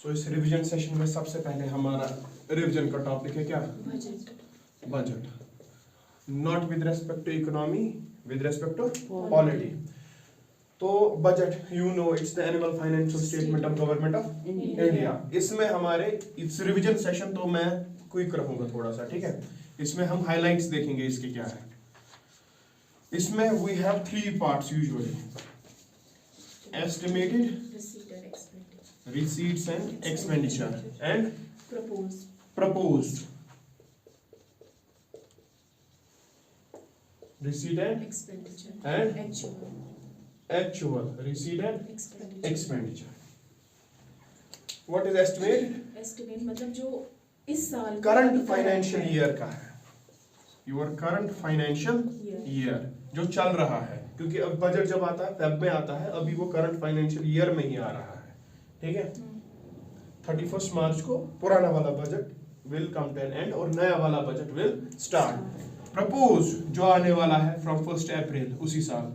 सो इस revision session में सबसे पहले हमारा रिवीजन का टॉपिक है क्या? Budget. Not with respect to economy, with respect to polity. तो budget you know it's the annual financial statement of government of India. इसमें हमारे इस रिवीजन सेशन तो मैं क्विक रहूंगा थोड़ा सा, ठीक है। इसमें हम हाइलाइट्स देखेंगे इसके क्या है। इसमें we have 3 parts usually: estimated, receipts and expenditure, and proposed receipt and expenditure and actual receipt and expenditure. What is estimate? मतलब जो इस साल current financial year का है, your current financial year जो चल रहा है, क्योंकि अब बजट जब आता है फेब में आता है, अभी वो करंट फाइनेंशियल ईयर में ही आ रहा है, ठीक है। 31 मार्च को पुराना वाला budget will come to an end और नया वाला बजट विल स्टार्ट। प्रपोज जो आने वाला है फ्रॉम 1 अप्रैल उसी साल,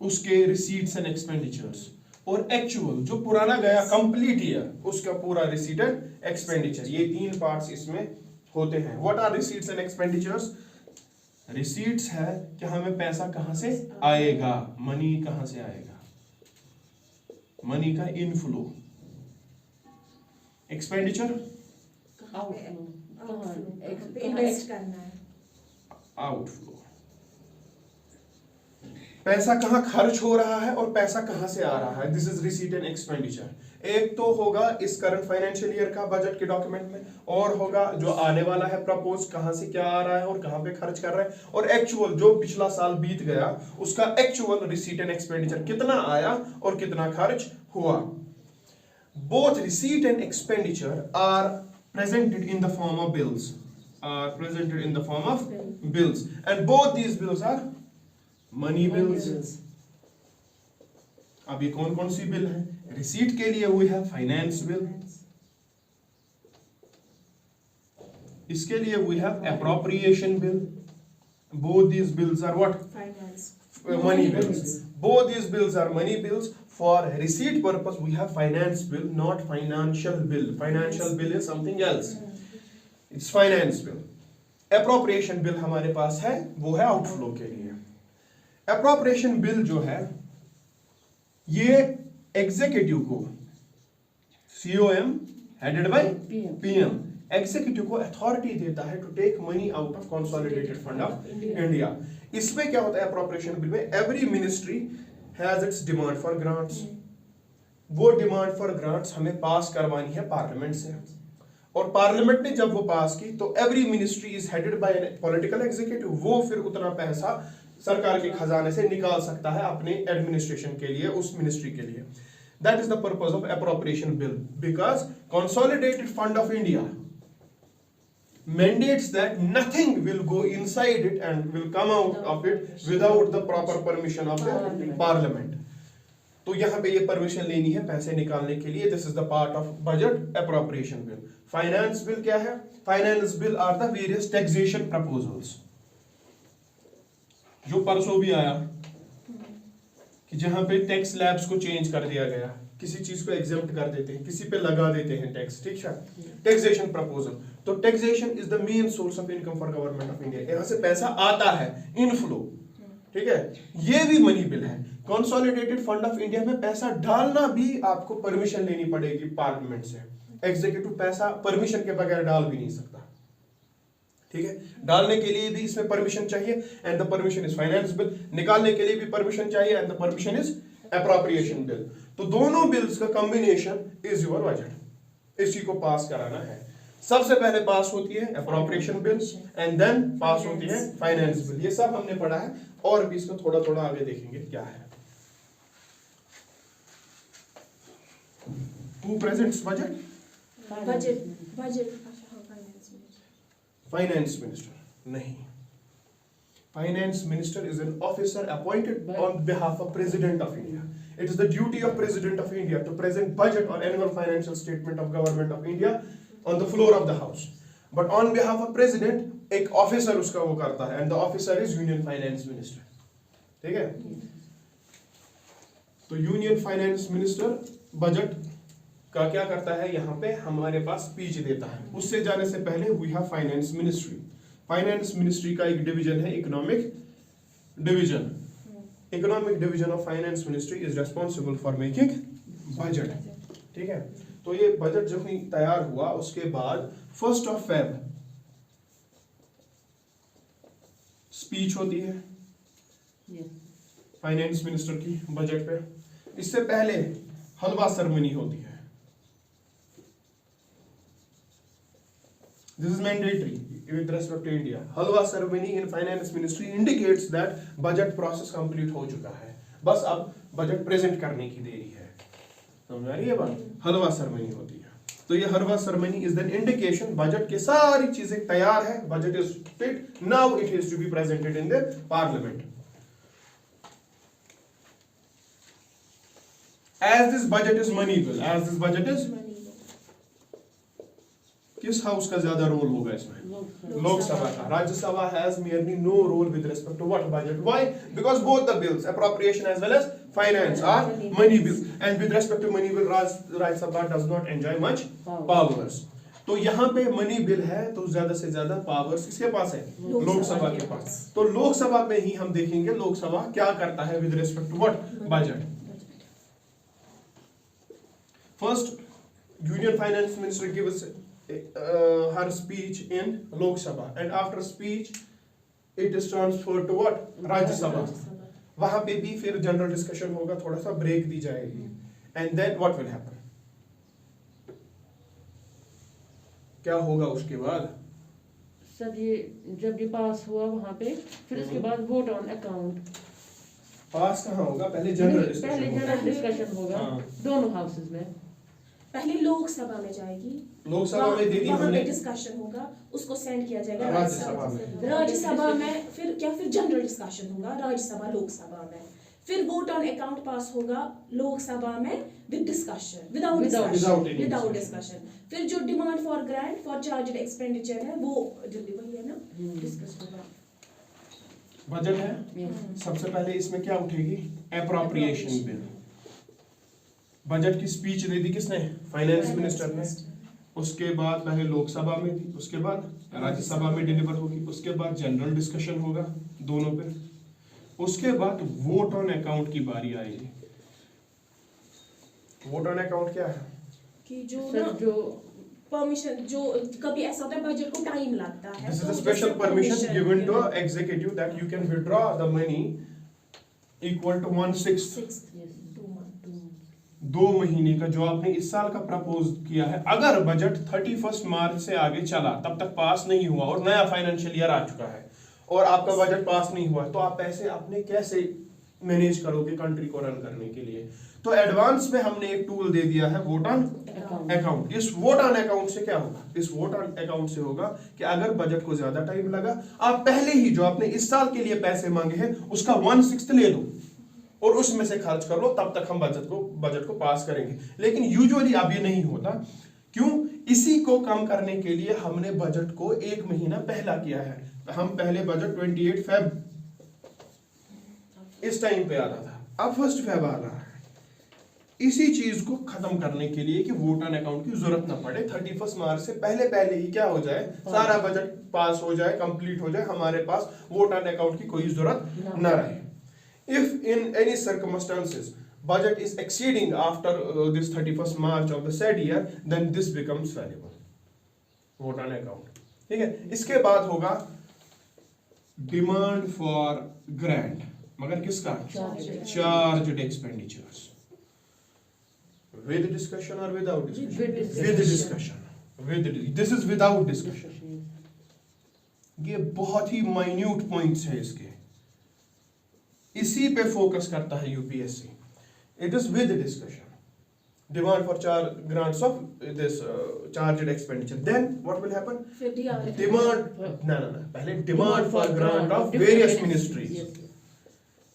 उसके रिसीट्स एंड एक्सपेंडिचर्स, और एक्चुअल जो पुराना गया कंप्लीट ईयर उसका पूरा रिसीट एंड एक्सपेंडिचर। ये 3 पार्ट्स इसमें होते हैं। What are receipts and expenditures? Receipts है कि हमें पैसा कहां से आएगा, मनी कहां से आएगा, मनी का इनफ्लो। एक्सपेंडिचर इन्वेस्ट करना है, आउटफ्लो। पैसा कहां खर्च हो रहा है और पैसा कहां से आ रहा है, this is receipt and expenditure. एक तो होगा इस करंट फाइनेंशियल ईयर का बजट के डॉक्यूमेंट में, और होगा जो आने वाला है प्रपोज, कहां से क्या आ रहा है और कहां पे खर्च कर रहा है, और एक्चुअल जो पिछला साल बीत गया उसका एक्चुअल रिसीट एंड एक्सपेंडिचर कितना आया और कितना खर्च हुआ। Both receipt and expenditure are presented in the form of bills, and both these bills are money bills. अब ये कौन कौन सी बिल है? रिसीट के लिए we have finance bill, इसके लिए we have appropriation bill. Both these bills are what? finance Money bills. Both these bills are money bills. For receipt purpose we have finance bill, not financial bill. Financial bill is something else. It's finance bill. Appropriation bill हमारे पास है, वो है outflow के लिए। Appropriation bill जो है ये executive को, COM headed by PM, executive को अथॉरिटी देता है to take money out of consolidated fund of India. इसमें क्या होता है अप्रोप्रिएशन बिल में? Every ministry has its demand for grants. वो डिमांड फॉर ग्रांट्स हमें पास करवानी है पार्लियामेंट से, और पार्लियामेंट ने जब वो पास की तो every ministry is headed by political executive. वो फिर उतना पैसा सरकार के खजाने से निकाल सकता है अपने एडमिनिस्ट्रेशन के लिए, उस मिनिस्ट्री के लिए। That is the purpose of appropriation bill, because consolidated fund of India mandates that nothing will go inside it and will come out of it without the proper permission of the parliament. तो यहाँ पे ये permission लेनी है पैसे निकालने के लिए। This is the part of budget appropriation bill. Finance bill क्या है? Finance bill are the various taxation proposals, जो परसों भी आया कि जहां पे टैक्स स्लैब्स को चेंज कर दिया गया, किसी चीज को एग्जेम्प्ट कर देते हैं, किसी पे लगा देते हैं टैक्स, ठीक है। टैक्सेशन प्रपोजल, तो taxation is the main source of income for government of India. यहां से पैसा आता है, इनफ्लो, ठीक है। ये भी मनी बिल है। कंसोलिडेटेड फंड ऑफ इंडिया में पैसा डालना भी आपको परमिशन लेनी पड़ेगी पार्लियामेंट से। एग्जीक्यूटिव पैसा परमिशन के बगैर डाल भी नहीं सकता, ठीक है। डालने के लिए भी इसमें परमिशन चाहिए, and the permission is finance bill. निकालने के लिए भी परमिशन चाहिए, and the permission is appropriation bill. तो दोनों बिल्स का कॉम्बिनेशन इज योर बजट। इसी को पास कराना है। सबसे पहले पास होती है appropriation bill, and then pass होती है फाइनेंस बिल। ये सब हमने पढ़ा है, और भी इसको थोड़ा थोड़ा आगे देखेंगे क्या है। Who presents budget? Finance minister. नहीं, finance minister is an officer appointed on behalf of President of India. It is the duty of President of India to present budget or annual financial statement of Government of India on the floor of the House. But on behalf of President, एक officer उसका वो करता है, and the officer is Union Finance Minister. ठीक है? तो Union Finance Minister budget का क्या करता है, यहाँ पे हमारे पास स्पीच देता है। उससे जाने से पहले we have finance ministry. Finance ministry का एक डिवीजन है economic division. Economic division of finance ministry is responsible for making budget. ठीक है, तो ये बजट जब ही तैयार हुआ उसके बाद 1 Feb स्पीच होती है फाइनेंस मिनिस्टर की बजट पे। इससे पहले हलवा सेरेमनी होती है। This is mandatory with respect to India. Halwa ceremony in finance ministry indicates that budget process complete हो चुका है, बस अब बजट प्रेजेंट करने की देरी है। समझ आ रही है बात? हलवा सेरेमनी होती है। तो ये halwa ceremony is then indication budget के सारी चीजें तैयार है, budget is fit, now it is to be presented in the parliament. As this budget is money bill, as this budget is, किस हाउस का ज्यादा रोल होगा इसमें? लोकसभा का। Rajya Sabha has merely no role with respect to what budget? Why? Because both the bills, appropriation as well as finance, are money bills, and with respect to money bill, Rajya does not enjoy much powers. तो यहाँ पे money bill है तो ज्यादा से ज्यादा powers किसके पास है? लोकसभा के पास। तो लोकसभा में ही हम देखेंगे लोकसभा क्या करता है with respect to what? Budget. First, Union Finance Minister gives her speech in Lok Sabha, and after speech, it is transferred to what? Rajya Sabha. वहाँ पे भी फिर जनरल डिस्कशन होगा, थोड़ा सा ब्रेक दी जाएगी, and then what will happen? क्या होगा उसके बाद? सर ये जब ये पास हुआ वहाँ पे, फिर उसके बाद वोट ऑन अकाउंट। पास कहाँ होगा? पहले जनरल डिस्कशन होगा दोनों हाउसेज में। पहले लोकसभा में जाएगी, लोकसभा में दीदी हमने डिस्कशन होगा, उसको सेंड किया जाएगा राज्यसभा में। राज्यसभा में फिर जनरल डिस्कशन होगा राज्यसभा लोकसभा में, फिर वोट ऑन अकाउंट पास होगा लोकसभा में विद डिस्कशन, विदाउट डिस्कशन। फिर जो demand for grant for charged expenditure है वो वही है ना, डिस्कस होगा। बजट है, सबसे पहले इसमें क्या उठेगी? Appropriation bill. बजट की स्पीच दे दी किसने? फाइनेंस मिनिस्टर ने। उसके बाद पहले लोकसभा में दी, उसके बाद राज्यसभा में डिलीवर होगी, उसके बाद जनरल डिस्कशन होगा दोनों पे, उसके बाद वोट ऑन अकाउंट की बारी आएगी। वोट ऑन अकाउंट क्या है? कि जो परमिशन, जो कभी ऐसा होता है बजट को टाइम लगता है, this is a special permission given to executive that you can withdraw the money equal to 1/6 2 महीने का जो आपने इस साल का प्रपोज किया है। अगर बजट 31 मार्च से आगे चला, तब तक पास नहीं हुआ और नया फाइनेंशियल ईयर आ चुका है और आपका बजट पास नहीं हुआ, तो आप पैसे अपने कैसे मैनेज करोगे कंट्री को रन करने के लिए? तो एडवांस में हमने एक टूल दे दिया है वोट ऑन अकाउंट। इस वोट ऑन अकाउंट से क्या होगा? इस वोट ऑन अकाउंट से होगा कि अगर बजट को ज्यादा टाइम लगा, आप पहले ही जो आपने इस साल के लिए पैसे मांगे हैं उसका 1/6 ले लो और उसमें से खर्च कर लो, तब तक हम बजट को पास करेंगे। लेकिन यूजुअली अब ये नहीं होता। क्यों? इसी को कम करने के लिए हमने बजट को 1 महीना पहला किया है। हम पहले बजट 28 Feb इस टाइम पे आ रहा था, अब 1 Feb आ रहा है। इसी चीज को खत्म करने के लिए कि वोट ऑन अकाउंट की जरूरत ना पड़े, 31 मार्च से पहले ही क्या हो जाए, सारा बजट पास हो जाए, कंप्लीट हो जाए, हमारे पास वोट ऑन अकाउंट की कोई जरूरत ना रहे। If in any circumstances budget is exceeding after this 31st March of the said year, then this becomes valuable. Vote on account. ठीक है? इसके बाद होगा डिमांड फॉर ग्रांट, मगर किसका? Charged expenditures. विद डिस्कशन और without discussion? With discussion. This is without discussion. ये बहुत ही माइन्यूट पॉइंट्स है इसके, इसी पे फोकस करता है UPSC. It is with discussion. Demand for grants of this charged expenditure, then what will happen? Demand ना पहले demand for grant of various ministries.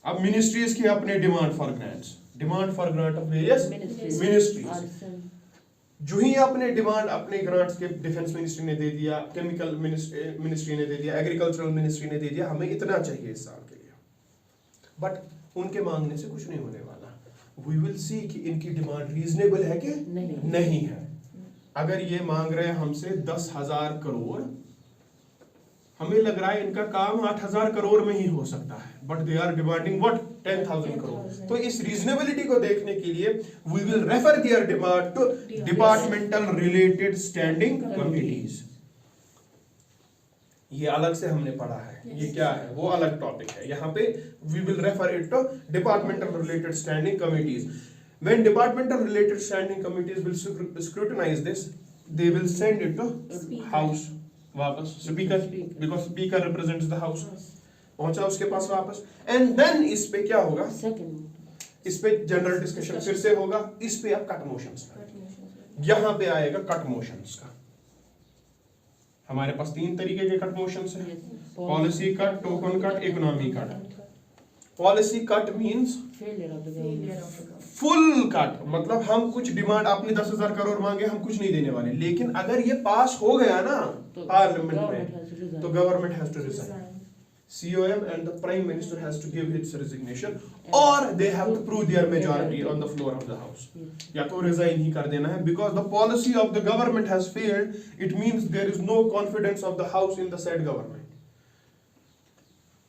अब मिनिस्ट्रीज की अपने demand for grants, demand for grant of various ministries. जो ही आपने demand अपने grants के डिफेंस मिनिस्ट्री ने दे दिया, केमिकल मिनिस्ट्री ने दे दिया, एग्रीकल्चरल मिनिस्ट्री ने दे दिया, हमें इतना चाहिए इस साल के लिए, बट उनके मांगने से कुछ नहीं होने वाला। वी विल सी कि इनकी डिमांड रीजनेबल है कि नहीं है। अगर ये मांग रहे हैं हमसे 10,000 करोड़, हमें लग रहा है इनका काम 8,000 करोड़ में ही हो सकता है, but they are demanding what 10,000 crore. तो इस रीजनेबिलिटी को देखने के लिए we will refer their demand to departmental related standing committees. ये अलग से हमने पढ़ा है, ये क्या है वो अलग टॉपिक है। यहाँ पे we will refer it to departmental related standing committees. When departmental related standing committees will scrutinize this, they will send it to house वापस speaker, because speaker represents the house। पहुंचा उसके पास वापस, and then इस पे क्या होगा, इस पे जनरल डिस्कशन फिर से होगा, इस पे अब कट मोशंस, यहाँ पे आएगा कट मोशंस का। हमारे पास 3 तरीके के कट मोशंस हैं, policy cut, token cut, economy cut. Policy cut means full cut, मतलब हम कुछ डिमांड, आपने 10,000 करोड़ मांगे, हम कुछ नहीं देने वाले, लेकिन अगर ये पास हो गया ना पार्लियामेंट में तो government has to resign. COM and the Prime Minister has to give his resignation, or they have to prove their majority on the floor of the house। या तो रिजाइन ही कर देना है, because the policy of the government has failed, it means there is no confidence of the house in the said government।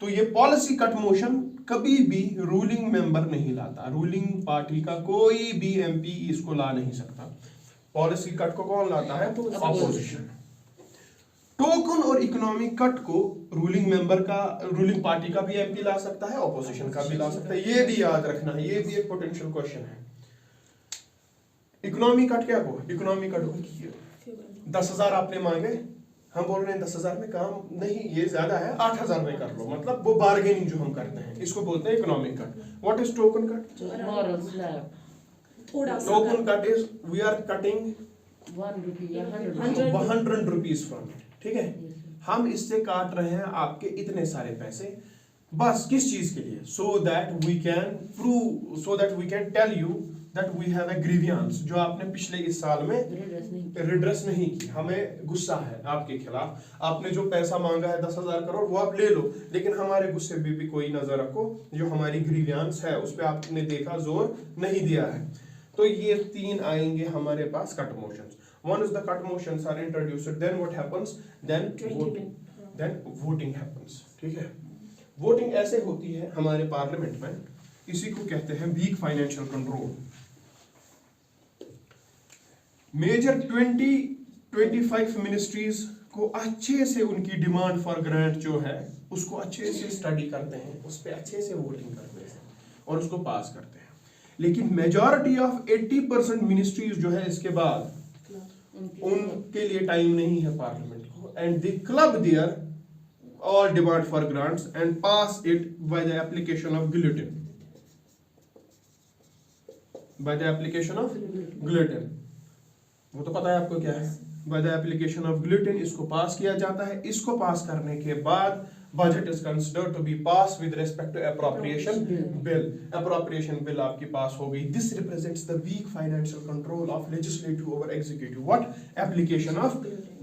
तो ये policy cut motion कभी भी ruling member नहीं लाता, रूलिंग पार्टी का कोई भी MP इसको ला नहीं सकता। पॉलिसी कट को कौन लाता है, तो अपोजिशन। टोकन और इकोनॉमिक कट को रूलिंग मेंबर का, रूलिंग पार्टी का भी MP ला सकता है, अपोजिशन का भी ला सकता है। ये भी याद रखना है, ये भी एक पोटेंशियल क्वेश्चन है। इकोनॉमिक कट क्या को, इकोनॉमिक कट को 10,000 आपने मांगे, हम बोल रहे हैं 10,000 में काम नहीं, ये ज्यादा है, 8,000 में कर लो, मतलब वो बार्गेनिंग जो हम करते हैं, इसको बोलते हैं economic cut. What is token cut? Token cut is we are cutting 100 rupees from it, ठीक है। हम इससे काट रहे हैं आपके इतने सारे पैसे, बस किस चीज के लिए, so that we can prove, so that we can tell you that we have a grievance, जो आपने पिछले इस साल में रिड्रेस नहीं की, हमें गुस्सा है आपके खिलाफ, आपने जो पैसा मांगा है 10,000 करोड़ वो आप ले लो, लेकिन हमारे गुस्से भी कोई नजर रखो, जो हमारी ग्रीवियंस है उस पर आपने देखा जोर नहीं दिया है। तो ये 3 आएंगे हमारे पास cut motions. One is the cut motions are introduced, then what happens, then voting happens, ठीक है। वोटिंग ऐसे होती है हमारे पार्लियामेंट में, इसी को कहते हैं weak financial control. Major 20-25 ministries को अच्छे से उनकी डिमांड फॉर ग्रांट जो है उसको अच्छे से स्टडी करते हैं, उस पर अच्छे से वोटिंग करते हैं और उसको पास करते हैं। लेकिन मेजॉरिटी ऑफ 80% मिनिस्ट्रीज जो है इसके बाद उनके लिए टाइम नहीं है पार्लियामेंट को, and they club their all demand for grants and pass it by the application of guillotine, by the application of guillotine. वो तो पता है आपको क्या है, by the application of guillotine इसको पास किया जाता है। इसको पास करने के बाद budget is considered to be pass with respect to appropriation bill. Appropriation bill आपकी पास हो गई। This represents the weak financial control of legislative over executive. What? Application of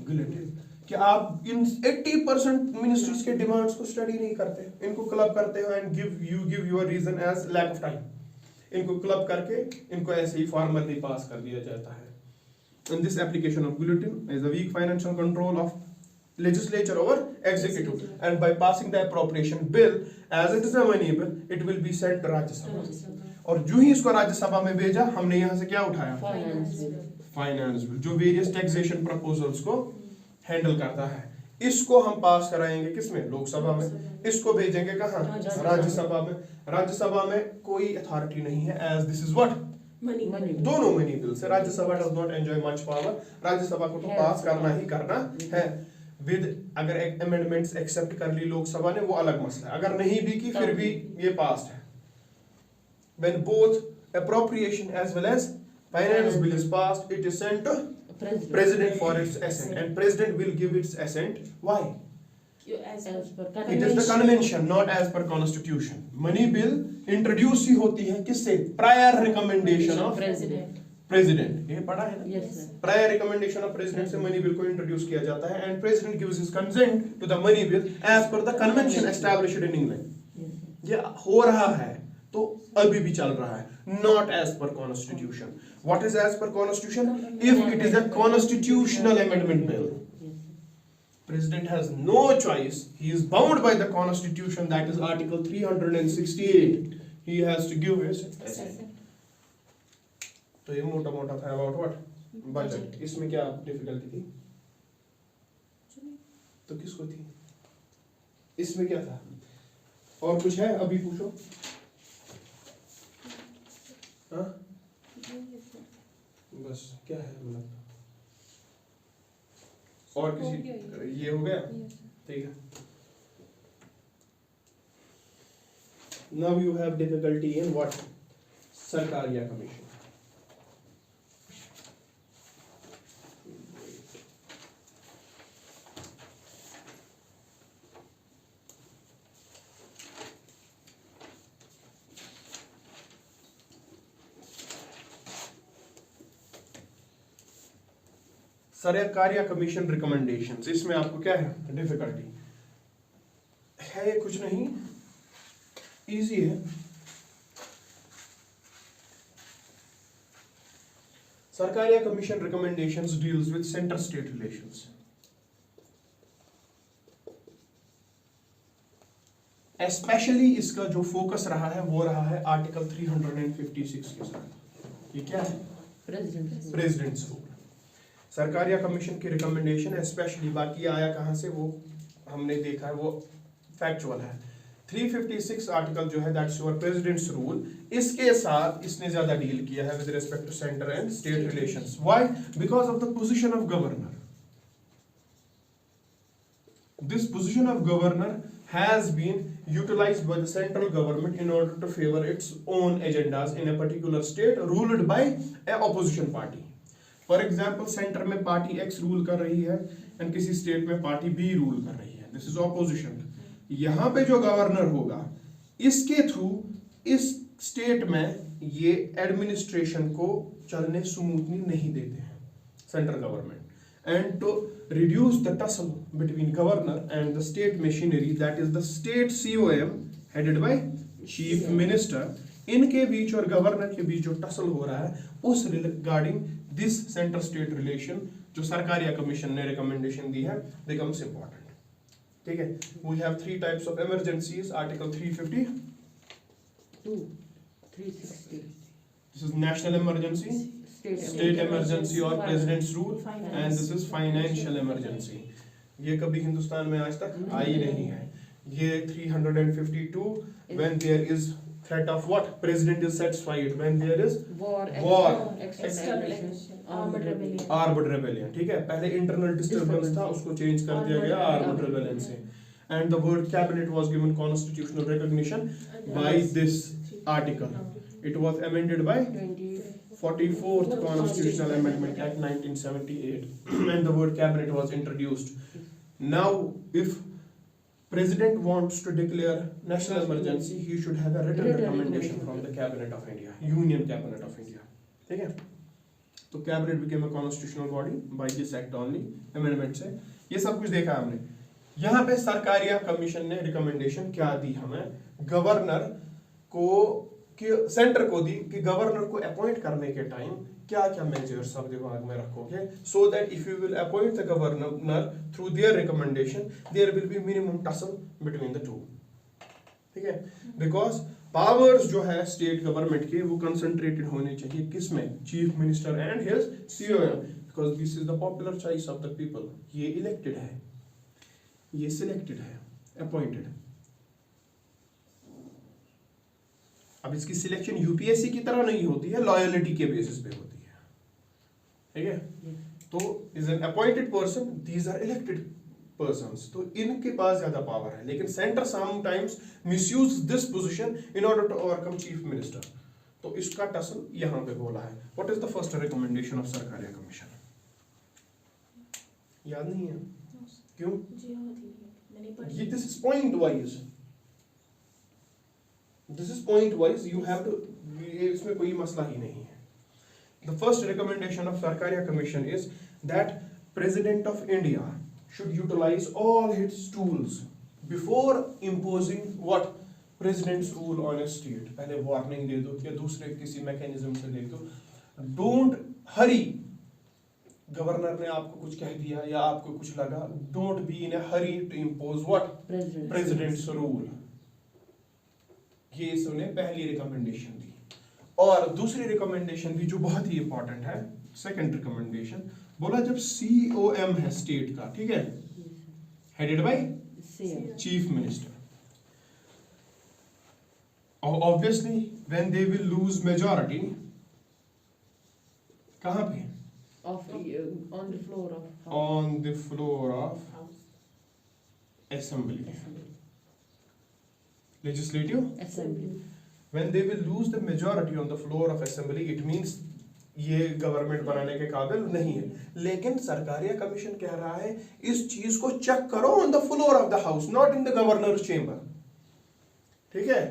guillotine. कि आप इन 80% मिनिस्ट्रीज के डिमांड्स को स्टडी नहीं करते, इनको क्लब करते हो and give your reason as lack of time. इनको क्लब करके इनको ऐसे ही फॉर्मली पास कर दिया जाता है। And this application of guillotine is a weak financial control of legislature over executive, and by passing the appropriation bill as it is a money bill, it will be sent to Rajya Sabha. और जो ही इसको राज्यसभा में भेजा, हमने यहाँ से क्या उठाया? फाइनेंस बिल, जो वेरियस टैक्सेशन प्रपोजल्स को हैंडल करता है। इसको हम पास कराएंगे किसमें? लोकसभा में। इसको भेजेंगे कहाँ? राज्यसभा में। राज्यसभा में कोई अथॉरिटी नहीं है, as this is what money. दोनों मनी बिल से Rajya Sabha does not enjoy much power. Rajya Sabha को तो पास करना ही करना है विद, अगर अमेंडमेंट्स एक्सेप्ट कर ली लोकसभा ने वो अलग मसला है, अगर नहीं भी की फिर भी ये पास है। When both appropriation as well as finance bill is passed, it is sent to president for its assent, and president will give its assent. Why? It is the convention, not as per constitution. Money bill introduce ही होती है किससे? Prior recommendation of president. ये पढ़ा है ना? Yes, sir. Prior recommendation of president से money bill को introduce किया जाता है, and president gives his consent to the money bill as per the convention established in England. ये हो रहा है, तो अभी भी चल रहा है, not as per constitution. What is as per constitution? If it is a constitutional amendment bill, president has no choice, he is bound by the constitution, that is article 368, he has to give his assent. तो ये मोटा मोटा था about what? Budget. इसमें क्या difficulty थी? तो किसको थी? इसमें क्या था? और कुछ है? अभी पूछो. हाँ? बस क्या है मतलब? और किसी ये हो गया? ठीक है. Now you have difficulty in what? Sarkaria commission. Sarkaria commission recommendations, इसमें आपको क्या है डिफिकल्टी है? ये कुछ नहीं, इजी है. Sarkaria commission recommendations deals with centre state relations. Especially इसका जो फोकस रहा है वो रहा है आर्टिकल 356 के साथ. ये क्या है? President's rule. सरकारिया कमीशन की रिकमेंडेशन स्पेशली, बाकी आया कहां से वो हमने देखा है, वो फैक्चुअल है. 356 आर्टिकल जो है दैट्स योर प्रेसिडेंट्स रूल, इसके साथ इसने ज्यादा डील किया है with respect to centre and state relations. Why? Because of the position of governor. This position of governor has been utilized by the central government in order to favor its own agendas in a particular state ruled by a opposition party. For example, centre में party X rule कर रही है and किसी state में party B rule कर रही है. This is opposition. यहाँ पे जो गवर्नर होगा इसके थ्रू इस स्टेट में ये एडमिनिस्ट्रेशन को चलने स्मूथली नहीं देते हैं central government. And to reduce the tussle between governor and the state machinery, that is the state COM headed by chief minister, इनके बीच और गवर्नर के बीच जो टसल हो रहा है उस regarding this centre state relation जो सरकारिया कमीशन ने रिकमेंडेशन दी है becomes important. ठीक है. We have 3 types of emergencies. Article 352, 360. this is national emergency, state emergency और president's rule, and this is financial emergency. ये कभी हिंदुस्तान में आज तक आई नहीं है. ये 352 when there is threat of what? President is satisfied when there is war, armed rebellion. ठीक है. पहले internal disturbance था, उसको change कर दिया गया armed rebellion से. And the word cabinet was given constitutional recognition by this article. It was amended by 44th Constitutional Amendment Act 1978 and the word cabinet was introduced. Now if President wants to declare national emergency, he should have a written recommendation from the Cabinet of India, Union Cabinet of India. ठीक है. तो cabinet became a constitutional body by this act only, amendment से. ये सब कुछ देखा हमने. यहाँ पे सरकारिया कमीशन ने रिकमेंडेशन क्या दी हमें? गवर्नर को कि सेंटर को दी कि गवर्नर को अपॉइंट करने के टाइम क्या क्या मेजर्स सब दिमाग में रखोगे, so that if you will appoint the governor through their recommendation there will be minimum tussle between the two. ठीक है. बिकॉज पावर्स जो है स्टेट गवर्नमेंट के वो कंसंट्रेटेड होने चाहिए किसमें? Chief minister and his COM, because this is the popular choice of the people. ये इलेक्टेड है, ये सिलेक्टेड है, अपॉइंटेड. अब इसकी सिलेक्शन यूपीएससी की तरह नहीं होती है, लॉयलिटी के बेसिस पे होती है. ठीक है. तो is an appointed person, these are elected persons, तो इनके पास ज्यादा पावर है. लेकिन centre sometimes misuse this position in order to overcome chief minister. तो इसका टसल यहां पे बोला है. What is the first recommendation of Sarkaria commission? याद नहीं है? क्यों? ये this is point wise. This is point wise. You have to. इसमें कोई मसला ही नहीं है. The first recommendation of Sarkaria Commission is that President of India should utilize all its tools before imposing what? Presidents rule on A state, पहले warning दे दो या दूसरे किसी मैकेनिज्म से दे दो, डोंट हरी। गवर्नर ने आपको कुछ कह दिया या आपको कुछ लगा, don't be in a hurry to impose what president's rule. ये इसने पहली रिकमेंडेशन दी। और दूसरी रिकमेंडेशन भी जो बहुत ही इंपॉर्टेंट है, सेकंड रिकमेंडेशन, बोला जब COM है स्टेट का, ठीक है, headed by chief minister, obviously when they will lose majority, कहां पे, on the floor of on the floor of assembly, legislative assembly. when they will lose the majority on the floor of assembly, it means ये government बनाने के काबिल नहीं है। लेकिन Sarkaria commission कह रहा है इस चीज को चेक करो on the floor of the house, not in the governor chamber, ठीक है।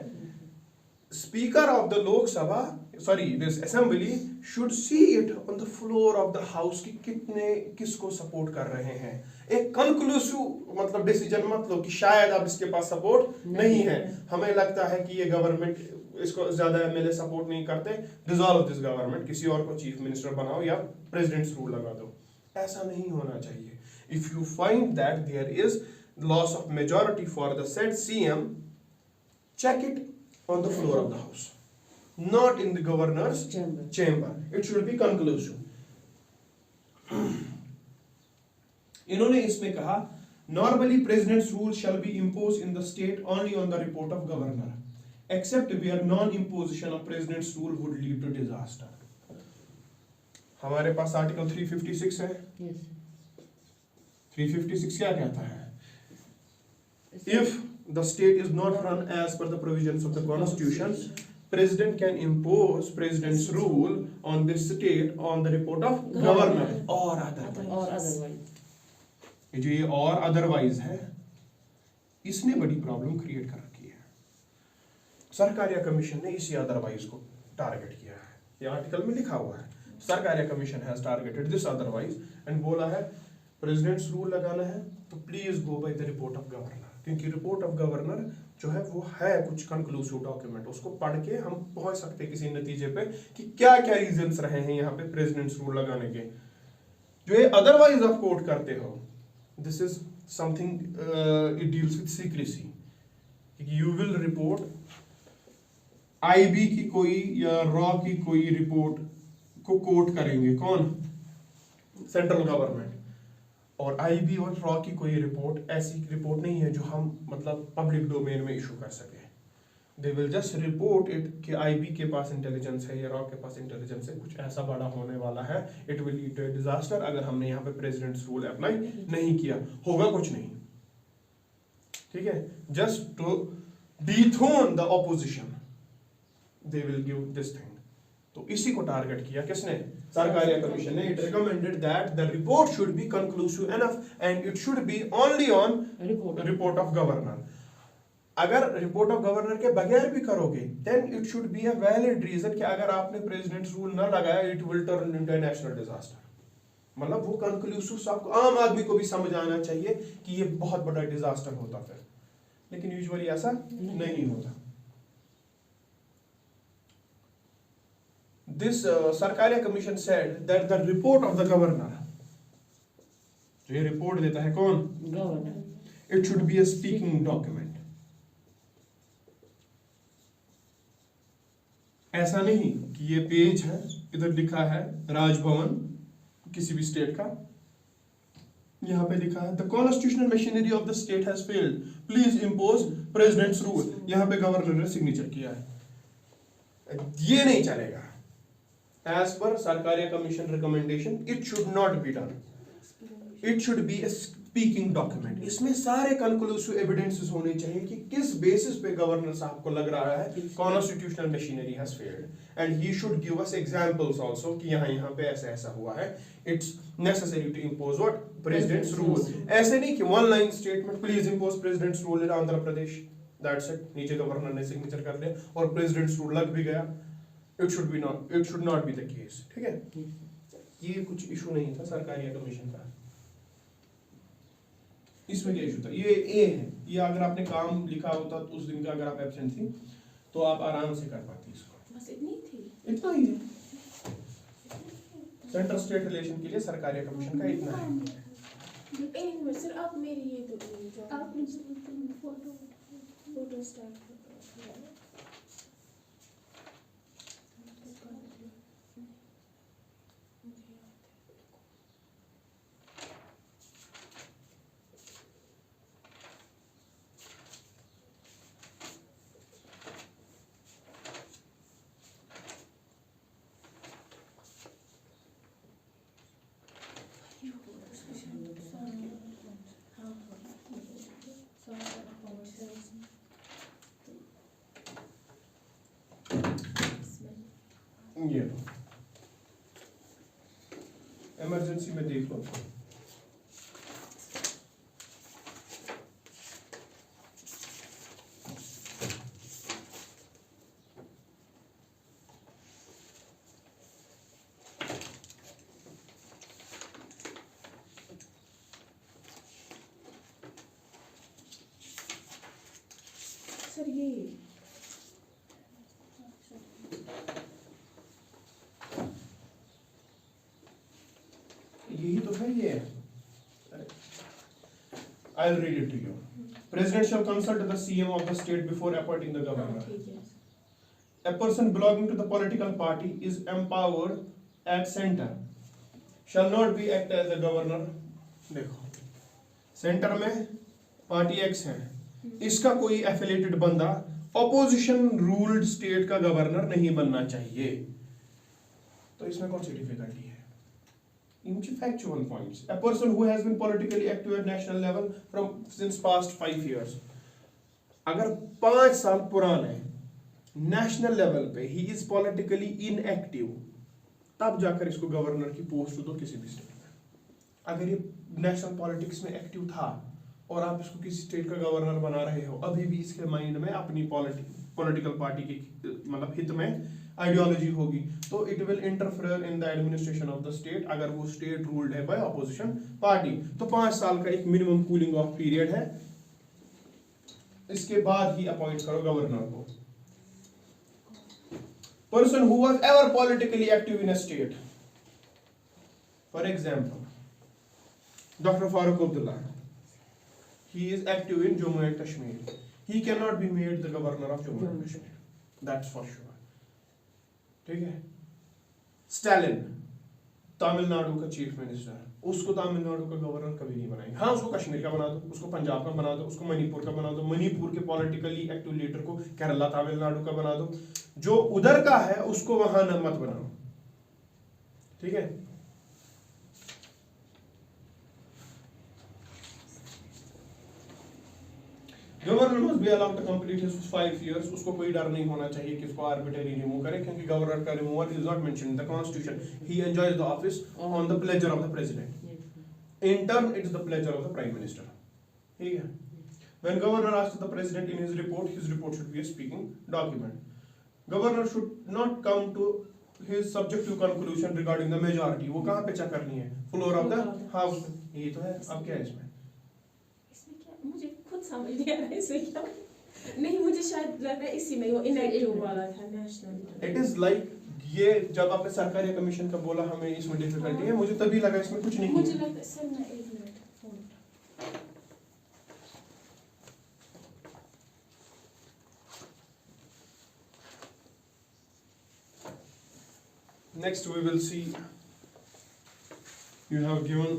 Speaker of the Lok Sabha, sorry this assembly should see it on the floor of the house कि कितने किसको सपोर्ट कर रहे हैं। एक कंक्लूसिव मतलब डिसीजन मत लो कि शायद अब इसके पास सपोर्ट नहीं है, हमें लगता है कि ये गवर्नमेंट इसको ज्यादा MLA सपोर्ट नहीं करते, डिसॉल्व दिस गवर्नमेंट, किसी और को चीफ मिनिस्टर बनाओ या प्रेसिडेंट्स रूल लगा दो। ऐसा नहीं होना चाहिए। If you find that there is loss of majority for the said CM, check it on the floor of the house, not in the governor's chamber. It should be conclusive. इन्होंने इसमें कहा normally president's rule shall be imposed in the state only on the report of governor, except where non-imposition of president's rule would lead to disaster. हमारे पास article 356 है। Yes. 356 क्या कहता है? If the state is not run as per the provisions of the constitution, president can impose president's rule on this state on the report of governor or otherwise. जो ये और otherwise है, इसने बड़ी प्रॉब्लम क्रिएट कर रखी है। Sarkaria commission ने इसी अदरवाइज को टारगेट किया है, ये आर्टिकल में लिखा हुआ है। Sarkaria commission has targeted this otherwise and बोला है प्रेसिडेंट्स रूल लगाना है तो please go by the report of governor, क्योंकि रिपोर्ट ऑफ गवर्नर जो है वो है कुछ कंक्लूसिव डॉक्यूमेंट, उसको पढ़ के हम पहुंच सकते हैं किसी नतीजे पे कि क्या क्या रीजंस रहे हैं यहाँ पे प्रेसिडेंट्स रूल लगाने के। जो ये अदरवाइज आप कोट करते हो, this is something it deals with secrecy. You will report IB की कोई या रॉ की कोई रिपोर्ट को कोट करेंगे कौन, सेंट्रल गवर्नमेंट, और IB और रॉ की कोई रिपोर्ट ऐसी रिपोर्ट नहीं है जो हम मतलब पब्लिक डोमेन में इशू कर सके। They will just report it कि IB के पास इंटेलिजेंस है या रॉ के पास इंटेलिजेंस है, कुछ ऐसा बड़ा होने वाला है, it will lead to disaster अगर हमने यहाँ पे प्रेसिडेंट्स रूल अप्लाई नहीं किया, होगा कुछ नहीं, ठीक है। Just to dethrone the opposition they will give this thing. तो इसी को टारगेट किया किसने, सरकारिया कमीशन ने। It recommended that the report should be conclusive enough and it should be only on report of governor. अगर रिपोर्ट ऑफ गवर्नर के बगैर भी करोगे then it should be a valid reason कि अगर आपने प्रेसिडेंट्स रूल ना लगाया it will turn into a national disaster. मतलब वो कंक्लूसिव सबको, आम आदमी को भी समझ आना चाहिए कि ये बहुत बड़ा डिजास्टर होता फिर, लेकिन यूजुअली ऐसा नहीं होता। This Sarkaria Commission said that the report of the governor, जो ये रिपोर्ट देता है कौन, Governor, it should be a speaking document. ऐसा नहीं कि ये पेज है, इधर लिखा है राजभवन किसी भी स्टेट का, यहाँ पे लिखा है the constitutional machinery of the state has failed, please impose president's rule, यहाँ पे गवर्नर ने सिग्नेचर किया है, ये नहीं चलेगा। As per Sarkaria Commission recommendation, it should not be done. It should be a speaking document. इसमें सारे conclusive evidences होने चाहिए कि किस basis पे गवर्नर साहब को लग रहा है constitutional machinery has failed, and he should give us examples also कि यहाँ पे ऐसा हुआ है। It's necessary to impose what president's rule. ऐसे नहीं कि one line statement, please impose president's rule in Andhra Pradesh. That's it. नीचे गवर्नर ने signature कर लिया और president's rule लग भी गया। It should not be the case, ठीक है। ये कुछ इशू नहीं था सरकारिया कमीशन का, इसमें क्या इशू था, ये A है, या अगर आपने काम लिखा होता तो उस दिन का अगर आप एब्सेंट थी तो आप आराम से कर पाती इसको। बस इतनी थी। इतना ही है, सेंटर स्टेट रिलेशन के लिए सरकारी कमीशन का इतना है। एक मिनट सर, आप मेरी ये तो आपने फोटो स्टार्ट ये इमरजेंसी में देख लो। सर ये यही तो है ये। I'll read it to you. President shall consult the CM of the state before appointing the governor. ठीक है। A person belonging to the political party is empowered at center, shall not be act as a governor. देखो, centre में party x है, इसका कोई affiliated बंदा opposition ruled state का governor नहीं बनना चाहिए। तो इसमें कौन सी डिफिकल्टी है? Factual points. A person who has been politically active at national level since past 5 years. अगर 5 साल पुराना है, नेशनल लेवल पे ही इज पॉलिटिकली इनएक्टिव, तब जाकर इसको गवर्नर की पोस्ट दो किसी भी स्टेट में। अगर ये नेशनल पॉलिटिक्स में एक्टिव था और आप इसको किसी स्टेट का गवर्नर बना रहे हो, अभी भी इसके माइंड में अपनी पॉलिटिकल पार्टी की मतलब हित में आइडियोलॉजी होगी, तो it will interfere in the administration of the state अगर वो स्टेट रूल्ड है बाय ऑपोजिशन पार्टी। तो 5 साल का एक मिनिमम कूलिंग ऑफ पीरियड है, इसके बाद ही अपॉइंट करो गवर्नर को। Person who was ever politically active in a state, for example doctor Farooq Abdullah, he is active in Jammu and Kashmir, he cannot be made the governor of Jammu and Kashmir, that's for sure। ठीक है। Stalin Tamil Nadu का chief minister, उसको तमिलनाडु का governor कभी नहीं बनाएंगे। हाँ, उसको कश्मीर का बना दो, उसको पंजाब का बना दो, उसको मणिपुर का बना दो, मणिपुर के पॉलिटिकली एक्टिव लीडर को केरला तमिलनाडु का बना दो, जो उधर का है उसको वहां न मत बनाओ। ठीक है। Governor must be allowed to complete his 5 years। उसको कोई डर नहीं होना चाहिए कि इसको आर्बिट्रेरी रिमूव करें, क्योंकि गवर्नर का removal is not mentioned in the constitution. He enjoys the office on the pleasure of the president. In turn it is the pleasure of the prime minister. ठीक है। When governor asks the president in his report should be a speaking document. Governor should not come to his subjective conclusion regarding the majority। वो कहाँ पे check करनी है? Floor of the house. यही तो है। अब क्या है इसमें? मुझे खुद समझ नहीं आ रहा है इसमें क्या। नहीं, मुझे शायद लग रहा है इसी में वो इनएक्टिव वाला था नेशनल। इट इज लाइक ये जब आपने सरकारी कमीशन का बोला हमें इसमें डिफिकल्टी है, मुझे तभी लगा इसमें कुछ नहीं है। मुझे लगता है सर मैं 1 minute phone. Next we will see you have given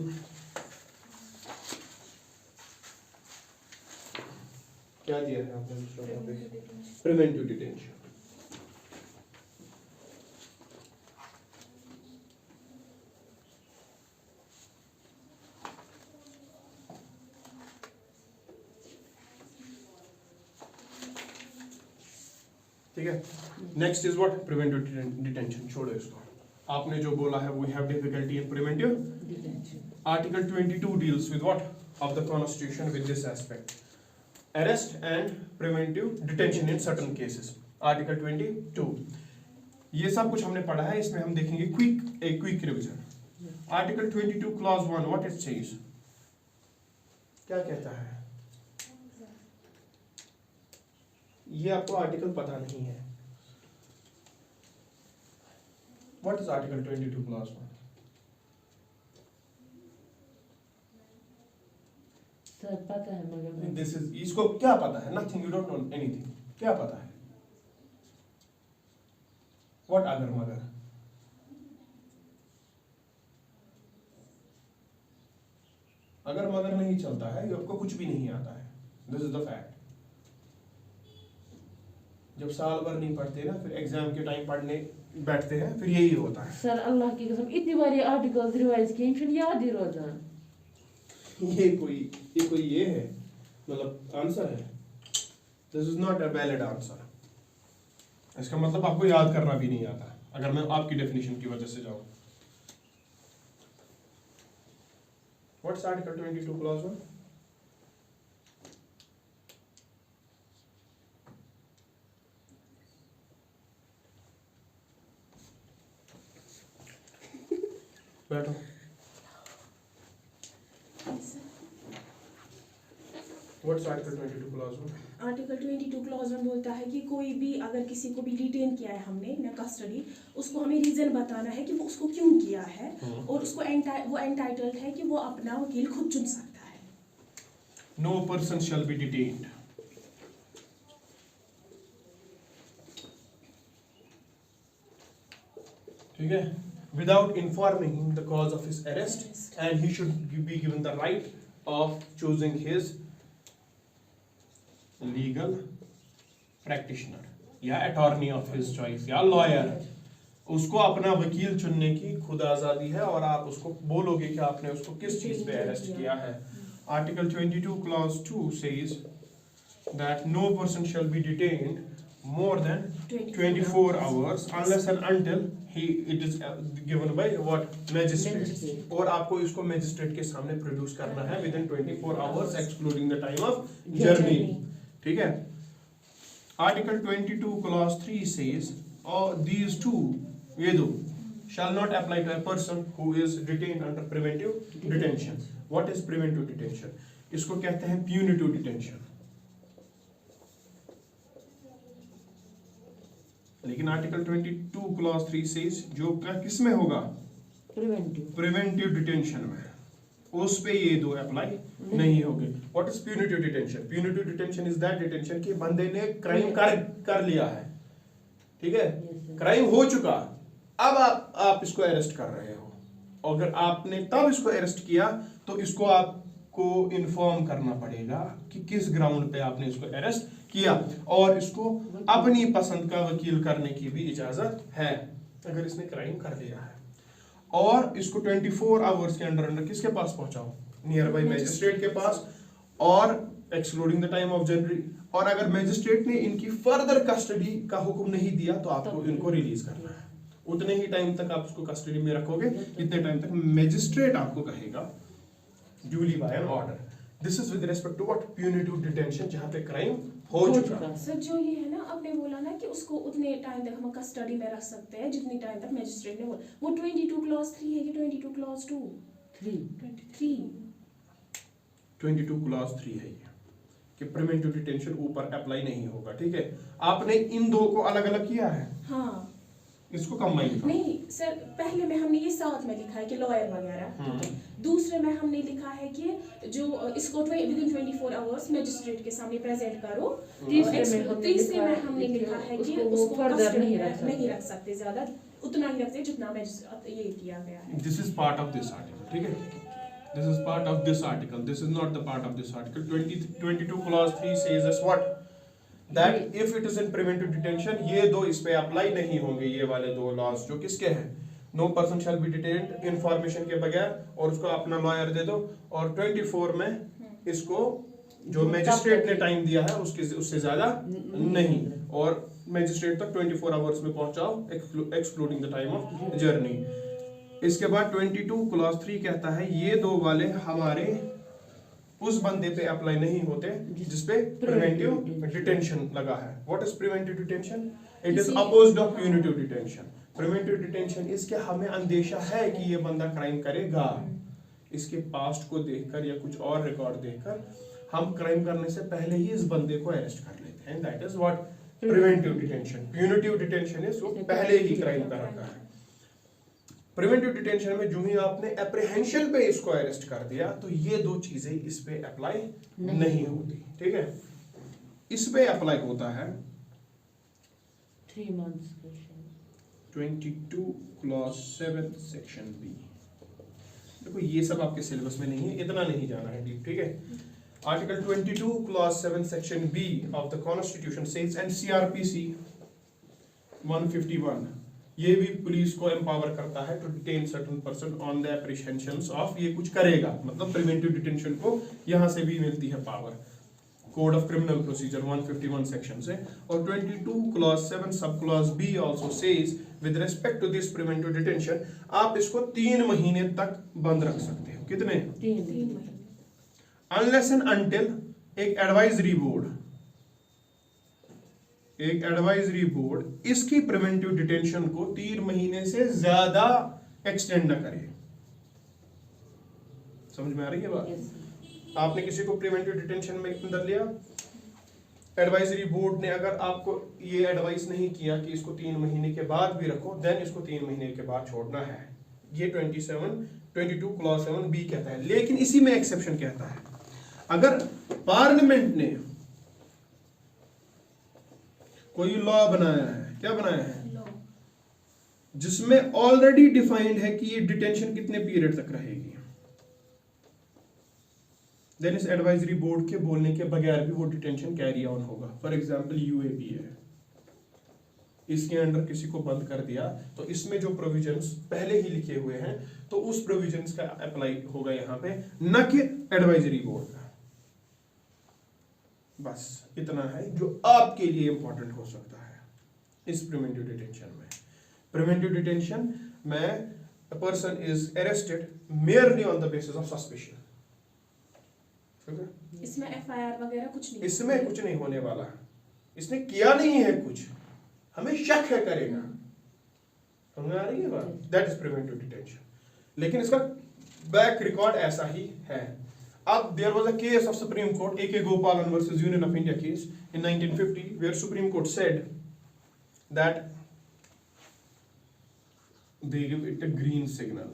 क्या दिया है आपने दूसरा टॉपिक? Preventive detention. ठीक है। Next is what? Preventive detention. छोड़ो इसको, आपने जो बोला है we have difficulty in preventive detention. Article 22 deals with what of the constitution with this aspect, arrest and preventive detention in certain cases. Article 22 ये सब कुछ हमने पढ़ा है, इसमें हम देखेंगे quick revision. Article 22 clause 1 what it says, क्या कहता है? ये आपको आर्टिकल पता नहीं है। What is article 22 clause 1? Sir पता है मगर दिस इज, इसको क्या पता है? Nothing, you don't know anything. क्या पता है? व्हाट अगर मगर? अगर मगर नहीं चलता है, आपको कुछ भी नहीं आता है। This is the fact. जब साल भर नहीं पढ़ते ना, फिर एग्जाम के टाइम पढ़ने बैठते हैं, फिर यही होता है। सर अल्लाह की कसम इतनी बारी आर्टिकल्स रिवाइज किए फिर याद ही रोजान। ये कोई ये है, मतलब आंसर है? This is not a valid answer. इसका मतलब आपको याद करना भी नहीं आता, अगर मैं आपकी डेफिनेशन की वजह से जाऊं। What's article 22 clause 1? बैठो। What's article 22 clause 1? Article 22 clause 1 बोलता है कि कोई भी अगर किसी को भी डिटेन किया है हमने इन कस्टडी, उसको हमें रीजन बताना है कि वो उसको क्यों किया है, और उसको वो एंटाइटल्ड है कि वो अपना वकील खुद चुन सकता है। No person shall be detained. ठीक है? Without informing him the cause of his arrest, and he should be given the right of choosing his legal practitioner या अटॉर्नी ऑफ हिज चॉइस या लॉयर। उसको अपना वकील चुनने की खुद आजादी है, और आप उसको बोलोगे कि आपने उसको किस चीज पे अरेस्ट किया है। Article 22 clause 2 says that no person shall be detained more than 24 hours unless and until it is given by what? Magistrate. और आपको इसको मैजिस्ट्रेट के सामने प्रोड्यूस करना है within 24 hours excluding the time of journey. ठीक है? Article 22 clause 3 says these two, ये दो, shall not apply to a person who is detained under preventive detention. What is preventive detention? इसको कहते हैं punitive detention. लेकिन आर्टिकल 22 क्लॉज 3 says जो किस में होगा? प्रिवेंटिव डिटेंशन में, उस पे ये दो अप्लाई नहीं होंगे। What is punitive detention? Punitive detention is that detention कि बंदे ने क्राइम कर लिया है, ठीक है, क्राइम हो चुका, अब आप इसको अरेस्ट कर रहे हो। अगर आपने तब इसको अरेस्ट किया तो इसको आपको इन्फॉर्म करना पड़ेगा कि किस ग्राउंड पे आपने इसको अरेस्ट किया, और इसको अपनी पसंद का वकील करने की भी इजाजत है अगर इसने क्राइम कर लिया है। और इसको 24 आवर्स के अंदर किसके पास पहुंचाओ? नियर बाई मैजिस्ट्रेट के पास, और excluding the time of January. और अगर मैजिस्ट्रेट ने इनकी फर्दर कस्टडी का हुक्म नहीं दिया तो आपको इनको रिलीज करना है। उतने ही टाइम तक आप उसको कस्टडी में रखोगे जितने टाइम तक मैजिस्ट्रेट आपको कहेगा, duly by an order. This is with respect to what? Punitive detention, जहां पे क्राइम हो चुका। सर जो ये है ना, आपने बोला ना कि उसको उतने टाइम तक हम कस्टडी में रख सकते हैं जितने टाइम तक मैजिस्ट्रेट ने बोला, वो 22 क्लॉज 3 है कि 22 क्लॉज 2? 23 22 क्लॉज 3 है ये, कि प्रिवेंटिव डिटेंशन ऊपर अप्लाई नहीं होगा। ठीक है? आपने इन दो को अलग अलग किया है। हाँ, इसको कंबाइन करो। नहीं सर, पहले में हमने ये साथ में लिखा है कि लॉयर वगैरह, दूसरे में हमने लिखा है कि जो इसको विदिन 24 आवर्स मैजिस्ट्रेट के सामने प्रेजेंट करो। तीसरे में हमने लिखा है कि उसको कस्टडी में नहीं रख सकते, ज्यादा उतना ही रखते जितना ये किया गया है। This is part of this article. ठीक है? This is part of this article. This is not the part of this article. 22 clause 3 says us what? That if it is in preventive detention, ये दो इस पे apply नहीं होंगे, ये वाले दो लॉज जो किसके हैं? No person shall be detained information के बगैर, और उसको अपना लॉयर दे दो, और 24 में इसको जो मैजिस्ट्रेट ने टाइम दिया है उससे ज्यादा नहीं, और मैजिस्ट्रेट तक 24 आवर्स में पहुंचाओ excluding the time of journey. इसके बाद 22 क्लॉज 3 कहता है ये दो वाले हमारे उस बंदे पे अप्लाई नहीं होते जिसपे प्रिवेंटिव डिटेंशन लगा है। What is preventive detention? It is opposite of punitive detention. Preventive detention इसके हमें अंदेशा है कि ये बंदा क्राइम करेगा, इसके पास्ट को देखकर या कुछ और रिकॉर्ड देखकर हम क्राइम करने से पहले ही इस बंदे को अरेस्ट कर लेते हैं। And that is what preventive detention. Punitive detention है जो पहले ही क्राइम का रखा है। प्रिवेंटिव डिटेंशन में जो ही आपने एप्रीहेंशन पे इसको अरेस्ट कर दिया तो ये दो चीजें इस पे अप्लाई नहीं होती, ठीक है। इस पे अप्लाई होता है 3 months question. 22 clause 7 section B. देखो ये सब आपके सिलेबस में नहीं है, इतना नहीं जाना है डीप, ठीक है। Article 22 clause 7 section B of the constitution says and CrPC 151 ये भी पुलिस को एम्पावर करता है to detain certain person on the apprehensions of, ये कुछ करेगा, मतलब प्रिवेंटिव डिटेंशन को यहां से भी मिलती है power code of criminal procedure 151 section से। और 22 clause 7 sub clause B also says with respect to this preventive detention आप इसको 3 महीने तक बंद रख सकते हो। कितने? 3 महीने। अनलेस एंड अनटिल एक एडवाइजरी बोर्ड इसकी प्रिवेंटिव डिटेंशन को 3 महीने से ज्यादा एक्सटेंड न करे। समझ में आ रही है बात? Yes. आपने किसी को प्रिवेंटिव डिटेंशन में अंदर लिया, एडवाइजरी बोर्ड ने अगर आपको ये एडवाइस नहीं किया कि इसको 3 महीने के बाद भी रखो, देन इसको 3 महीने के बाद छोड़ना है। ये 22 क्लॉज 7 बी कहता है। लेकिन इसी में एक्सेप्शन कहता है, अगर पार्लियामेंट ने कोई लॉ बनाया है, क्या बनाया है, जिसमें ऑलरेडी डिफाइंड है कि ये डिटेंशन कितने पीरियड तक रहेगी, देन इस एडवाइजरी बोर्ड के बोलने के बगैर भी वो डिटेंशन कैरी ऑन होगा। फॉर एग्जांपल यूएपी है, इसके अंडर किसी को बंद कर दिया तो इसमें जो प्रोविजंस पहले ही लिखे हुए हैं तो उस प्रोविजंस का अप्लाई होगा यहाँ पे, न कि एडवाइजरी बोर्ड का। बस इतना है जो आपके लिए इंपॉर्टेंट हो सकता है इस प्रिवेंटिव डिटेंशन में। प्रिवेंटिव डिटेंशन में a person is arrested merely on the basis of suspicion. इसमें एफआईआर वगैरह कुछ नहीं, इसमें कुछ नहीं होने वाला, इसने किया नहीं है कुछ, हमें शक है करेगा। समझ आ रही है बात? That is preventive detention. लेकिन इसका बैक रिकॉर्ड ऐसा ही है। अब there was a case of supreme court A.K. Gopalan versus Union of India case in 1950 where Supreme Court said that they give it a green signal।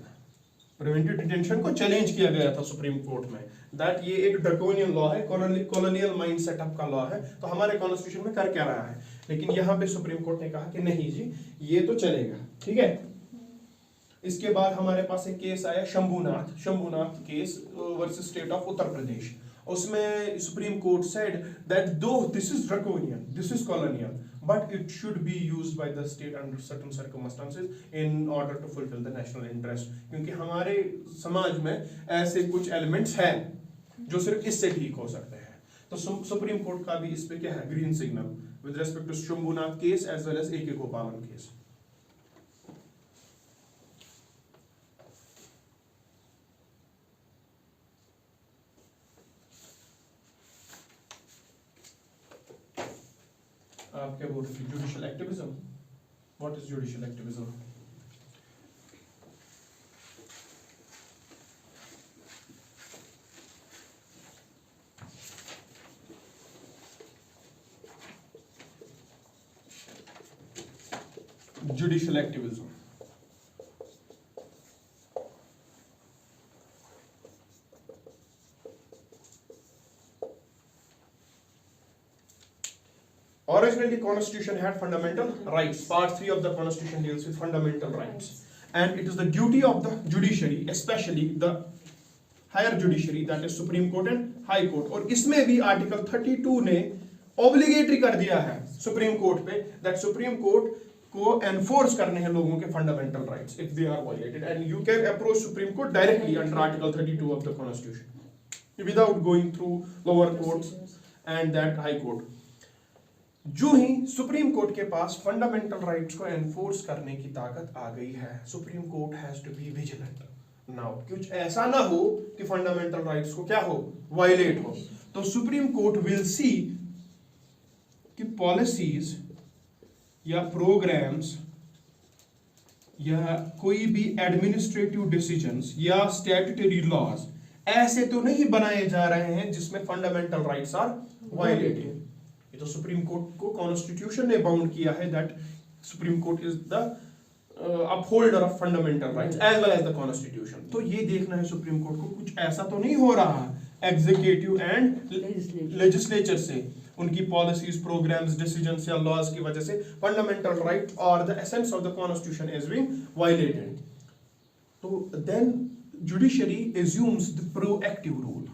Preventive detention को challenge किया गया था supreme court में, that ये एक draconian law है, colonial mind setup का law है, तो हमारे कॉन्स्टिट्यूशन में कर क्या रहा है। लेकिन यहाँ पे सुप्रीम कोर्ट ने कहा कि नहीं जी ये तो चलेगा, ठीक है। इसके बाद हमारे पास एक केस आया Shambhunath case versus state of Uttar Pradesh. उसमें Supreme Court said that though this is draconian, this is colonial, but it should be used by the state under certain circumstances in order to fulfill the national interest। क्योंकि हमारे समाज में ऐसे कुछ elements हैं जो सिर्फ इससे ठीक हो सकते हैं। तो सुप्रीम कोर्ट का भी इस पे क्या है, green signal with respect to Shambhunath case as well as A.K. Gopalan case. आप क्या बोल रहे थे? Judicial activism. What is judicial activism? Judicial activism originally constitution had fundamental rights. Part 3 of the constitution deals with fundamental rights, and it is the duty of the judiciary, especially the higher judiciary, that is supreme court and high court। और इसमें भी article 32 ने obligatory कर दिया है supreme court पे that supreme court को enforce करने हैं लोगों के fundamental rights if they are violated, and you can approach supreme court directly under article 32 of the constitution without going through lower courts and that high court। जो ही supreme court के पास fundamental rights को enforce करने की ताकत आ गई है, supreme court has to be vigilant. Now कुछ ऐसा ना हो कि फंडामेंटल राइट्स को क्या हो, वायलेट हो, तो सुप्रीम कोर्ट विल सी कि पॉलिसीज या प्रोग्राम्स या कोई भी एडमिनिस्ट्रेटिव डिसीजंस या स्टैट्यूटरी लॉज ऐसे तो नहीं बनाए जा रहे हैं जिसमें फंडामेंटल राइट्स आर वायलेटेड। ये तो सुप्रीम कोर्ट को कॉन्स्टिट्यूशन ने बाउंड किया है that supreme court is the upholder of fundamental rights as well as the constitution. तो ये देखना है सुप्रीम कोर्ट को कुछ ऐसा तो नहीं हो रहा एग्जीक्यूटिव एंड लेजिस्लेचर से उनकी पॉलिसीज प्रोग्राम्स डिसीजंस या लॉज की वजह से फंडामेंटल राइट और the essence of the constitution is being violated. तो then judiciary assumes the proactive role.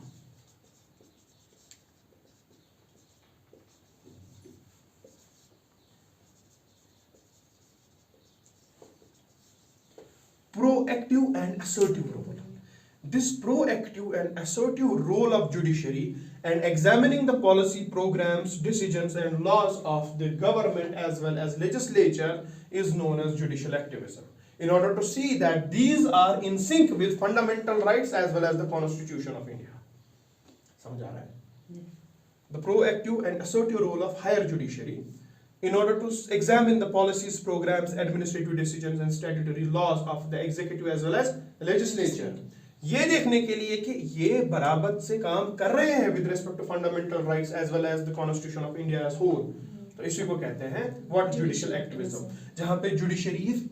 Proactive and assertive role. This proactive and assertive role of judiciary and examining the policy, programs, decisions and laws of the government as well as legislature is known as judicial activism. In order to see that these are in sync with fundamental rights as well as the Constitution of India. समझ आ रहा है? The proactive and assertive role of higher judiciary in order to examine the policies, programs, administrative decisions and statutory laws of the executive as well as legislature. ये देखने के लिए कि ये बराबर से काम कर रहे हैं with respect to fundamental rights as well as the Constitution of India as whole. तो इसी को कहते हैं what judicial activism, जहाँ पे judiciary is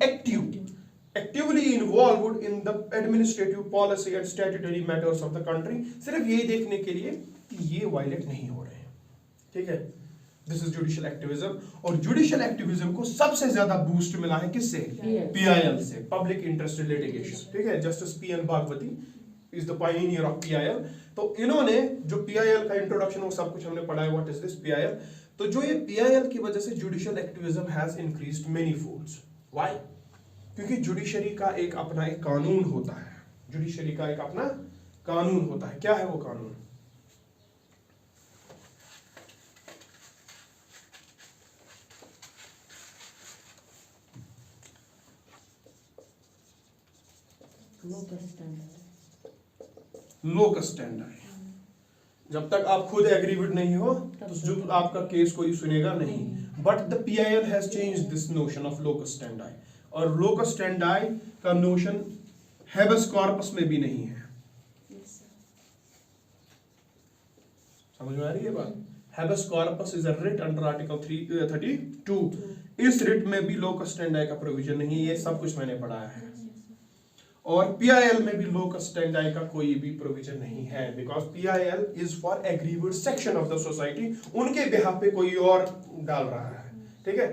actively involved in the administrative policy and statutory matters of the country, सिर्फ ये देखने के लिए कि ये वायलेट नहीं हो रहे हैं। ठीक है, दिस इज जुडिशियल एक्टिविज्म। और जुडिशियल एक्टिविज्म को सबसे ज्यादा बूस्ट मिला है किससे? PIL से, पब्लिक इंटरेस्ट लिटिगेशन। ठीक है, justice PN Bhagwati is the pioneer of PIL। तो इन्होंने जो PIL का इंट्रोडक्शन वो सब कुछ हमने पढ़ा है, व्हाट इज दिस PIL। तो जो ये PIL की वजह से judicial activism has increased many folds. Why? क्योंकि जुडिशरी का एक अपना एक कानून होता है, जुडिशरी का एक अपना कानून होता है। क्या है वो कानून? Locus standard. जब तक आप खुद एग्रीविड नहीं हो तो जो आपका केस कोई सुनेगा नहीं। But the PIL has changed this notion of locus standard, और लोकस स्टैंडर्ड का नोशन हैबस कॉर्पस में भी नहीं है। समझ में आ रही है बात? Habeas corpus is a writ under article 332। इस रिट में भी लोकस स्टैंडर्ड का प्रोविजन नहीं है। ये सब कुछ मैंने पढ़ाया है। और PIL में भी लोकस स्टैंडर्ड का कोई भी प्रोविजन नहीं है, because PIL is for aggrieved section of the society, उनके बिहाफ पे कोई और डाल रहा है। ठीक है,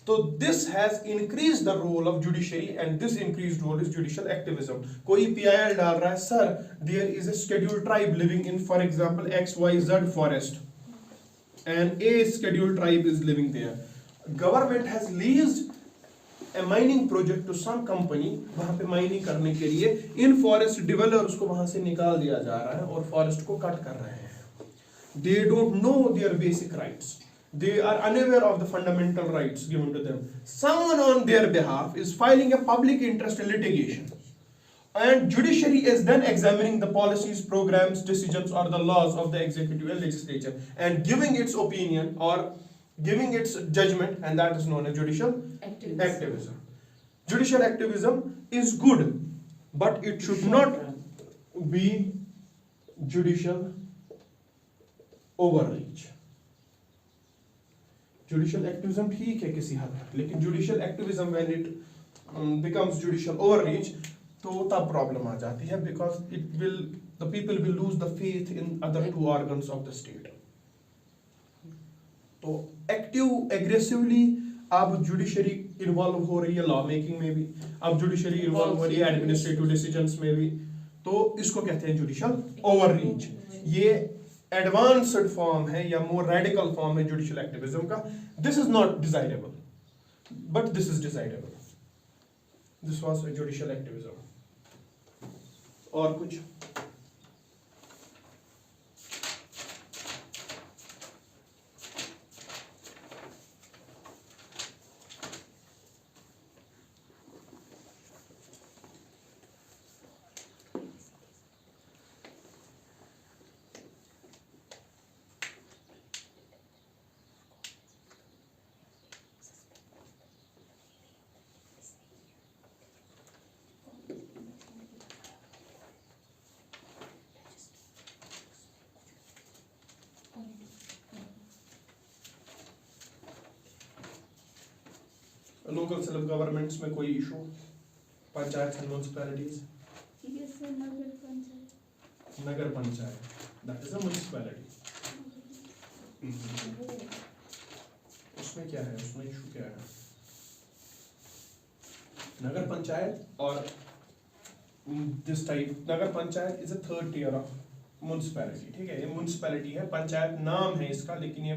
तो this has increase the role of judiciary and this increase role is judicial activism. कोई PIL डाल रहा है, sir there is a scheduled tribe living in for example XYZ forest and a scheduled tribe is living there. Government has leased a mining project to some company, वहां पे mining करने के लिए इन forest developers को वहां से निकाल दिया जा रहा है और फॉरेस्ट को कट कर रहे हैं। They don't know their basic rights. They are unaware of the fundamental rights given to them. Someone on their behalf is filing a public interest litigation, and judiciary is then examining the policies, programs, decisions or the laws of the executive and legislature and giving its opinion or giving its judgment, and that is known as judicial activism. Judicial activism is good, but it should not be judicial overreach. Judicial activism ठीक है किसी हद तक, लेकिन judicial activism when it becomes judicial overreach, तो तब problem आ जाती है, because the people will lose the faith in other two organs of the state. तो एक्टिव एग्रेसिवली अब जुडिशरी इन्वॉल्व हो रही है लॉ मेकिंग में भी, अब जुडिशरी इन्वॉल्व हो रही है एडमिनिस्ट्रेटिव डिसीजंस में भी, तो इसको कहते हैं जुडिशियल ओवररीच। ये एडवांस्ड फॉर्म है या मोर रेडिकल फॉर्म है जुडिशियल एक्टिविज्म का। This is not desirable but this is desirable. This was judicial activism. और कुछ? लोकल सेल्फ गवर्नमेंट्स में कोई issue? Panchayat and municipalities, Nagar panchayat, that is a municipality. उसमें क्या है, उसमें इशू क्या है? नगर पंचायत और this type, nagar panchayat is a third tier of municipality, ठीक है। ये म्युनिसिपैलिटी है, पंचायत नाम है इसका, लेकिन ये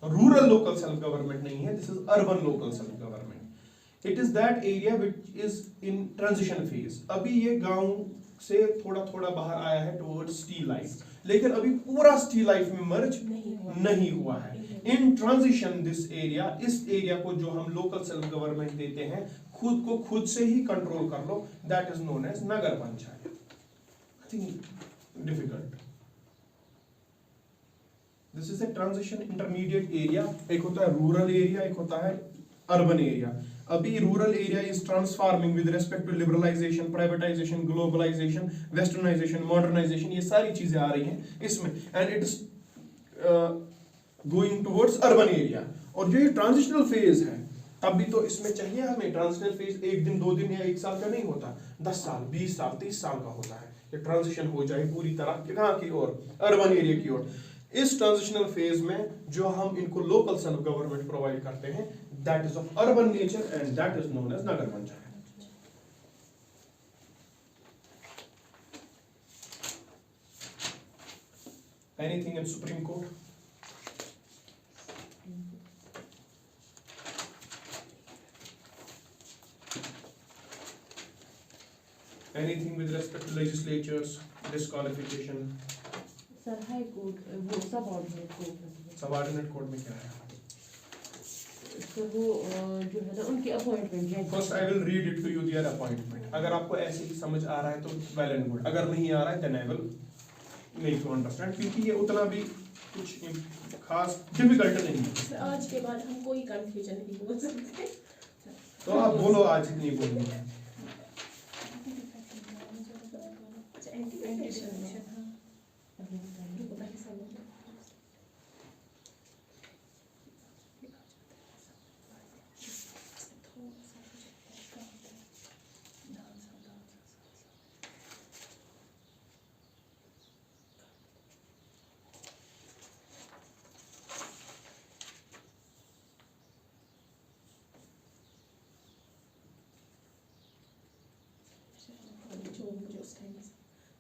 रूरल लोकल सेल्फ गवर्नमेंट नहीं है, this is urban local self government. It is that area which is in transition phase. अभी ये गांव से थोड़ा थोड़ा बाहर आया है टुवर्ड्स सिटी लाइफ, लेकिन अभी पूरा सिटी लाइफ में मर्ज नहीं हुआ है। इन ट्रांजिशन दिस एरिया, इस एरिया को जो हम लोकल सेल्फ गवर्नमेंट देते हैं, खुद को खुद से ही कंट्रोल कर लो, that is known as nagar panchayat. I think difficult. This is a transition intermediate area. एक होता है रूरल एरिया, एक होता है अर्बन एरिया। अभी rural area is transforming with respect to liberalisation, privatisation, globalisation, westernisation, modernisation, ये सारी चीजें आ रही हैं इसमें, and it is going towards urban area. और जो ये ट्रांजिशनल फेज है, तब भी तो इसमें चाहिए हमें ट्रांजिशनल फेज 1 दिन 2 दिन या 1 साल का नहीं होता, 10 साल 20 साल 30 साल का होता है। ये ट्रांजिशन हो जाए पूरी तरह कहाँ की ओर, अर्बन एरिया की ओर। इस ट्रांजिशनल फेज में जो हम इनको लोकल सेल्फ गवर्नमेंट प्रोवाइड करते हैं, that is of urban nature and that is known as nagar panchayat. Anything in Supreme Court? Anything with respect to legislatures, disqualification? Sir high court वो subordinate court, subordinate court में क्या है? तो वो जो है ना उनकी अपॉइंटमेंट है। First I will read it to you their appointment. अगर आपको ऐसे ही समझ आ रहा है तो वेल एंड गुड, अगर नहीं आ रहा है then I will make you understand, क्योंकि ये उतना भी कुछ खास डिफिकल्ट नहीं है। आज के बाद हम कोई कंफ्यूजन नहीं बोल सकते, तो आप बोलो, आज नहीं बोलूंगा।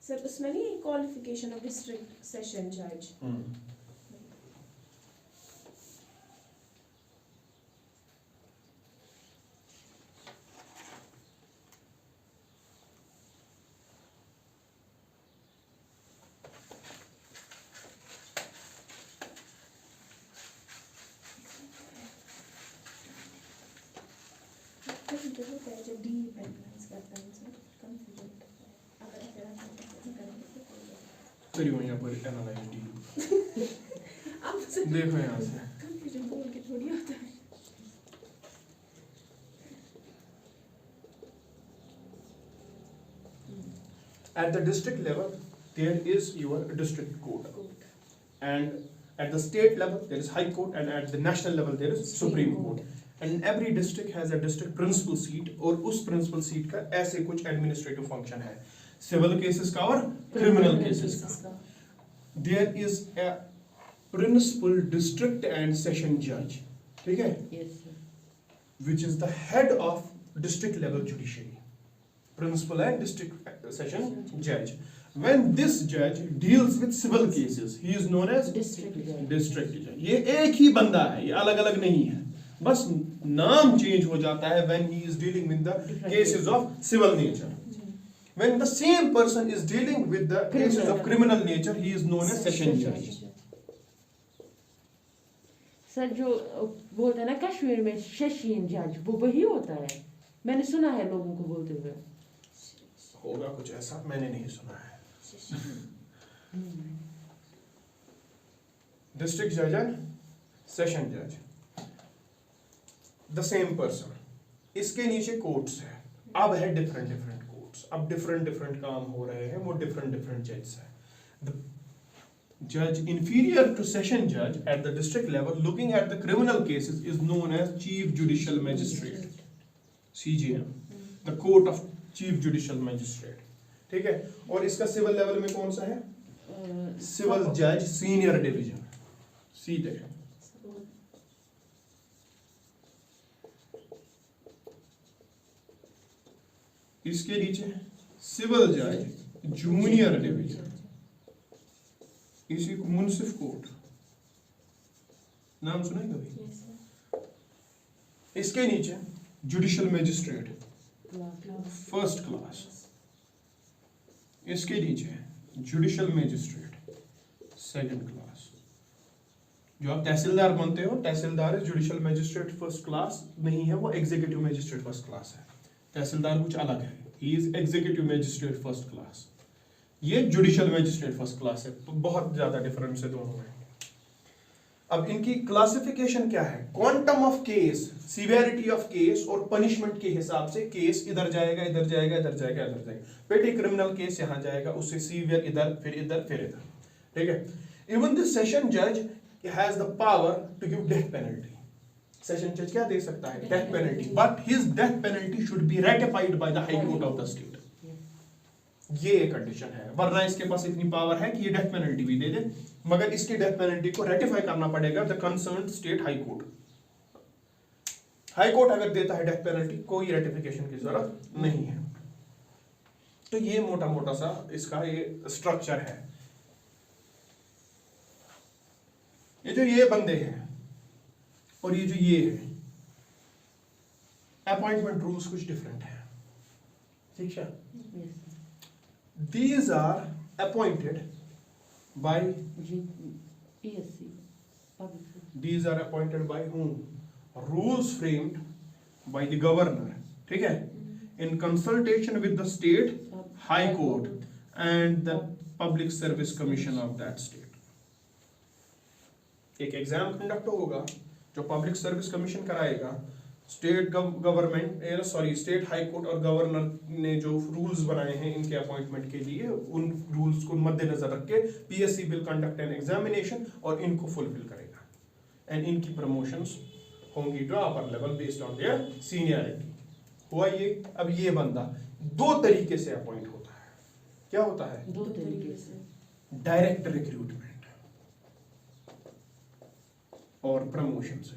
सर उसमें नहीं क्वालिफिकेशन ऑफ डिस्ट्रिक्ट सेशन जज, होता है जब डी पेंलाइज करता है सर, कंफ्यूजन अगर करिए यहाँ पर एनालाइज डी, आप देखो यहाँ से कंफ्यूजन बोल के थोड़ी होता है। At the district level, there is your district court, and at the state level, there is High Court, and at the national level, there is Supreme Court. And every district has a district principal seat, और उस principal seat का ऐसे कुछ administrative function है, civil cases का और criminal cases का. There is a principal district and session judge, ठीक है? Yes, sir. Which is the head of district level judiciary. Principal and district session judge. When this judge deals with civil cases, he is known as District judge. district judge. ये एक ही बंदा है, ये अलग अलग नहीं है, बस नाम चेंज हो जाता है when he is dealing with the cases of civil nature. When the same person is dealing with the cases of criminal nature, he is known as session judge. Sir जो बोलते हैं ना कश्मीर में सेशन जज, वो वही होता है, मैंने सुना है लोगों को बोलते हुए। होगा कुछ ऐसा, मैंने नहीं सुना है। District judge and session judge, the same person. इसके नीचे कोर्ट्स है, अब है डिफरेंट डिफरेंट कोर्ट्स, अब डिफरेंट डिफरेंट काम हो रहे हैं, वो डिफरेंट डिफरेंट जजेस है. The judge inferior to session judge at the district level looking at the criminal cases is known as chief judicial magistrate. CJM, the court of chief judicial magistrate, ठीक है। और इसका सिविल लेवल में कौन सा है? सिविल जज senior division, सीधे। इसके नीचे सिविल जज जूनियर डिवीजन, इसी को मुंसिफ कोर्ट, नाम सुना है कभी? इसके नीचे जुडिशियल मैजिस्ट्रेट फर्स्ट क्लास, इसके नीचे जुडिशियल मैजिस्ट्रेट सेकंड क्लास। जो आप तहसीलदार बनते हो, तहसीलदार जुडिशियल मैजिस्ट्रेट फर्स्ट क्लास नहीं है, वो एग्जीक्यूटिव मैजिस्ट्रेट फर्स्ट क्लास है। तहसीलदार कुछ अलग है, he is executive magistrate first class, ये जुडिशियल मैजिस्ट्रेट फर्स्ट क्लास है। तो बहुत ज्यादा डिफरेंस है दोनों में। अब इनकी क्लासिफिकेशन क्या है? Quantum of case, severity of case और पनिशमेंट के हिसाब से केस इधर जाएगा, इधर जाएगा, इधर जाएगा, इधर जाएगा। पेटी क्रिमिनल केस यहां जाएगा, उससे सीवियर इधर, फिर इधर, फिर इधर, ठीक है। इवन द सेशन जज has the power to give death penalty. Session जज क्या दे सकता है? Death penalty, but his death penalty should be ratified by the high court of the state. ये एक कंडीशन है, वरना इसके पास इतनी पावर है कि ये डेथ पेनल्टी भी दे दे, मगर इसकी डेथ पेनल्टी को रेटिफाई करना पड़ेगा the concern state high court. High court अगर देता है डेथ पेनल्टी, कोई रेटिफिकेशन की जरूरत नहीं है। तो ये मोटा मोटा सा इसका ये स्ट्रक्चर है। ये जो ये बंदे हैं और ये जो ये है, अपॉइंटमेंट रूल्स कुछ डिफरेंट है, ठीक है। These are appointed by PSC. These are appointed by whom? Rules framed by the governor, ठीक है, in consultation with the state high court and the public service commission of that state. एक exam conduct होगा जो public service commission कराएगा। State government state high court और governor ने जो rules बनाए हैं इनके अपॉइंटमेंट के लिए, उन रूल्स को मद्देनजर रख के PSC will conduct an examination और इनको फुलफिल करेगा, एंड इनकी प्रमोशंस होंगी to upper level based on their seniority. हुआ ये। अब ये बंदा दो तरीके से अपॉइंट होता है। क्या होता है? दो तरीके से, डायरेक्ट रिक्रूटमेंट और प्रमोशन से।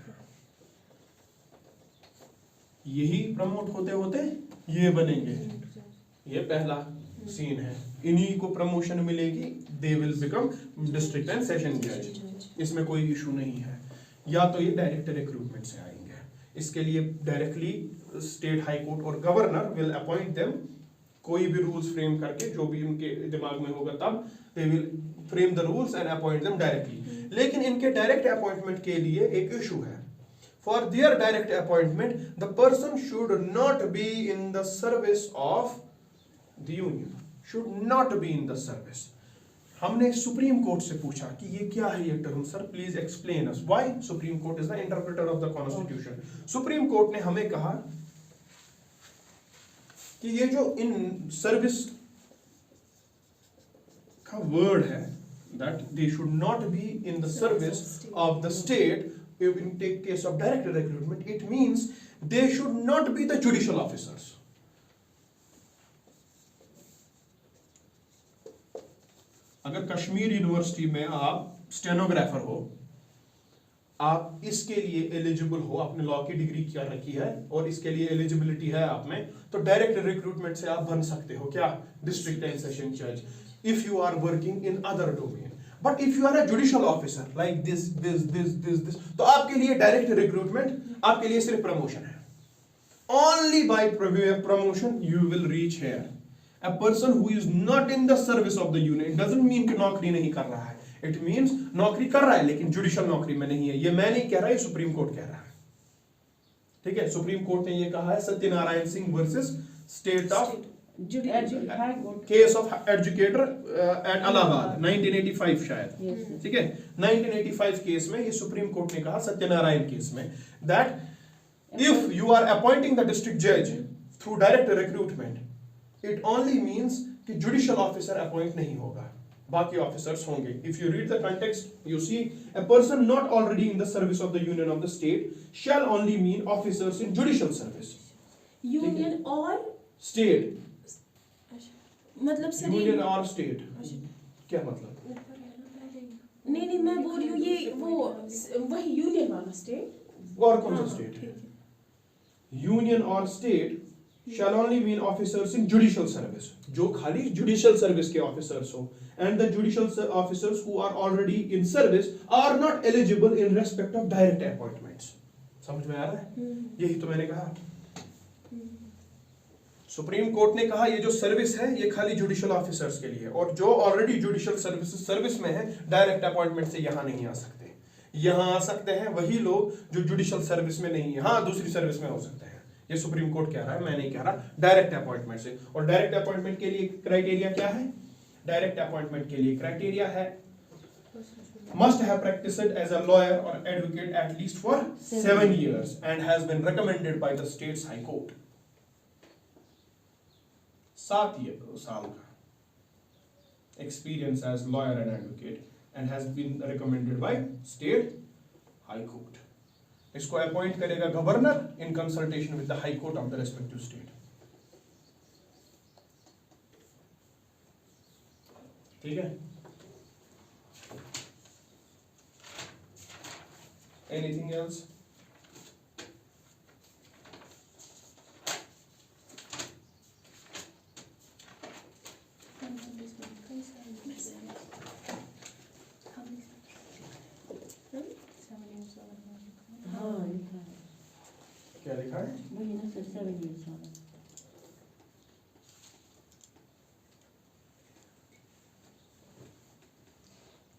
यही प्रमोट होते होते ये बनेंगे। ये पहला सीन है, इन्हीं को प्रमोशन मिलेगी, they will become district and session जज। इसमें कोई इशू नहीं है। या तो ये डायरेक्ट रिक्रूटमेंट से आएंगे, इसके लिए डायरेक्टली स्टेट हाई कोर्ट और गवर्नर विल अपॉइंट देम, कोई भी रूल्स फ्रेम करके जो भी उनके दिमाग में होगा तब they will frame the rules and appoint them directly. लेकिन इनके डायरेक्ट अपॉइंटमेंट के लिए एक इशू है। For their direct appointment, the person should not be in the service of the union. Should not be in the service. हमने supreme court से पूछा कि ये क्या है ये term, sir please explain us why. Supreme court is the interpreter of the constitution. Supreme court ने हमें कहा कि ये जो इन सर्विस का वर्ड है, that they should not be in the service of the state. In case of direct recruitment, it means they should not be the judicial officers. अगर Kashmir university में आप स्टेनोग्राफर हो, आप इसके लिए एलिजिबल हो, आपने लॉ की डिग्री क्या रखी है और इसके लिए एलिजिबिलिटी है आप में, तो डायरेक्ट रिक्रूटमेंट से आप बन सकते हो क्या? डिस्ट्रिक्ट एंड सेशन जज, if you are working in other domain. But if you are a judicial officer like this, तो आपके लिए डायरेक्ट रिक्रूटमेंट, आपके लिए सिर्फ प्रमोशन है। Only by promotion you will reach here. A person who is not in the service of the union, doesn't mean कि नौकरी नहीं कर रहा है, इट मीन्स नौकरी कर रहा है लेकिन जुडिशियल नौकरी में नहीं है। ये मैं नहीं कह रहा, ये सुप्रीम कोर्ट कह रहा है, ठीक है। सुप्रीम कोर्ट ने ये कहा है Satyanarayan Singh versus state of case of educator eight Allahabad 1985 शायद, ठीक है। 1985 केस में ये सुप्रीम कोर्ट ने कहा, सत्यनारायण केस में, that if you are appointing the district जज through direct recruitment, it only means कि जुडिशियल ऑफिसर अपॉइंट नहीं होगा, बाकी ऑफिसर्स होंगे। If you read the context you see a person not already in the service of the union of the state shall only mean officers in judicial service. Union और state, मतलब sir union और state क्या मतलब? नहीं मैं बोल रही हूँ ये वो वही यूनियन वाला स्टेट और कौन सा स्टेट? यूनियन और state shall only mean officers in judicial service, जो खाली judicial service के officers हो, and the judicial officers who are already in service are not eligible in respect of direct appointments. समझ में आ रहा है? यही तो मैंने कहा। सुप्रीम कोर्ट ने कहा ये जो सर्विस है ये खाली जुडिशियल ऑफिसर्स के लिए, और जो ऑलरेडी जुडिशियल सर्विस में है डायरेक्ट अपॉइंटमेंट से यहाँ नहीं आ सकते। यहाँ आ सकते हैं वही लोग जो जुडिशियल सर्विस में नहीं है, हाँ दूसरी सर्विस में हो सकते हैं। ये सुप्रीम कोर्ट कह रहा है, मैं नहीं कह रहा। डायरेक्ट अपॉइंटमेंट से, और डायरेक्ट अपॉइंटमेंट के लिए क्राइटेरिया क्या है? डायरेक्ट अपॉइंटमेंट के लिए क्राइटेरिया है must have practiced as a lawyer or advocate at least for 7 years and has been recommended by the state's high court. 7 साल का experience as lawyer and advocate and has been recommended by state high court. इसको appoint करेगा governor in consultation with the high court of the respective state. ठीक है? Anything else? हाँ लिखा है, क्या लिखा है? वही ना सर, 7 years वाला।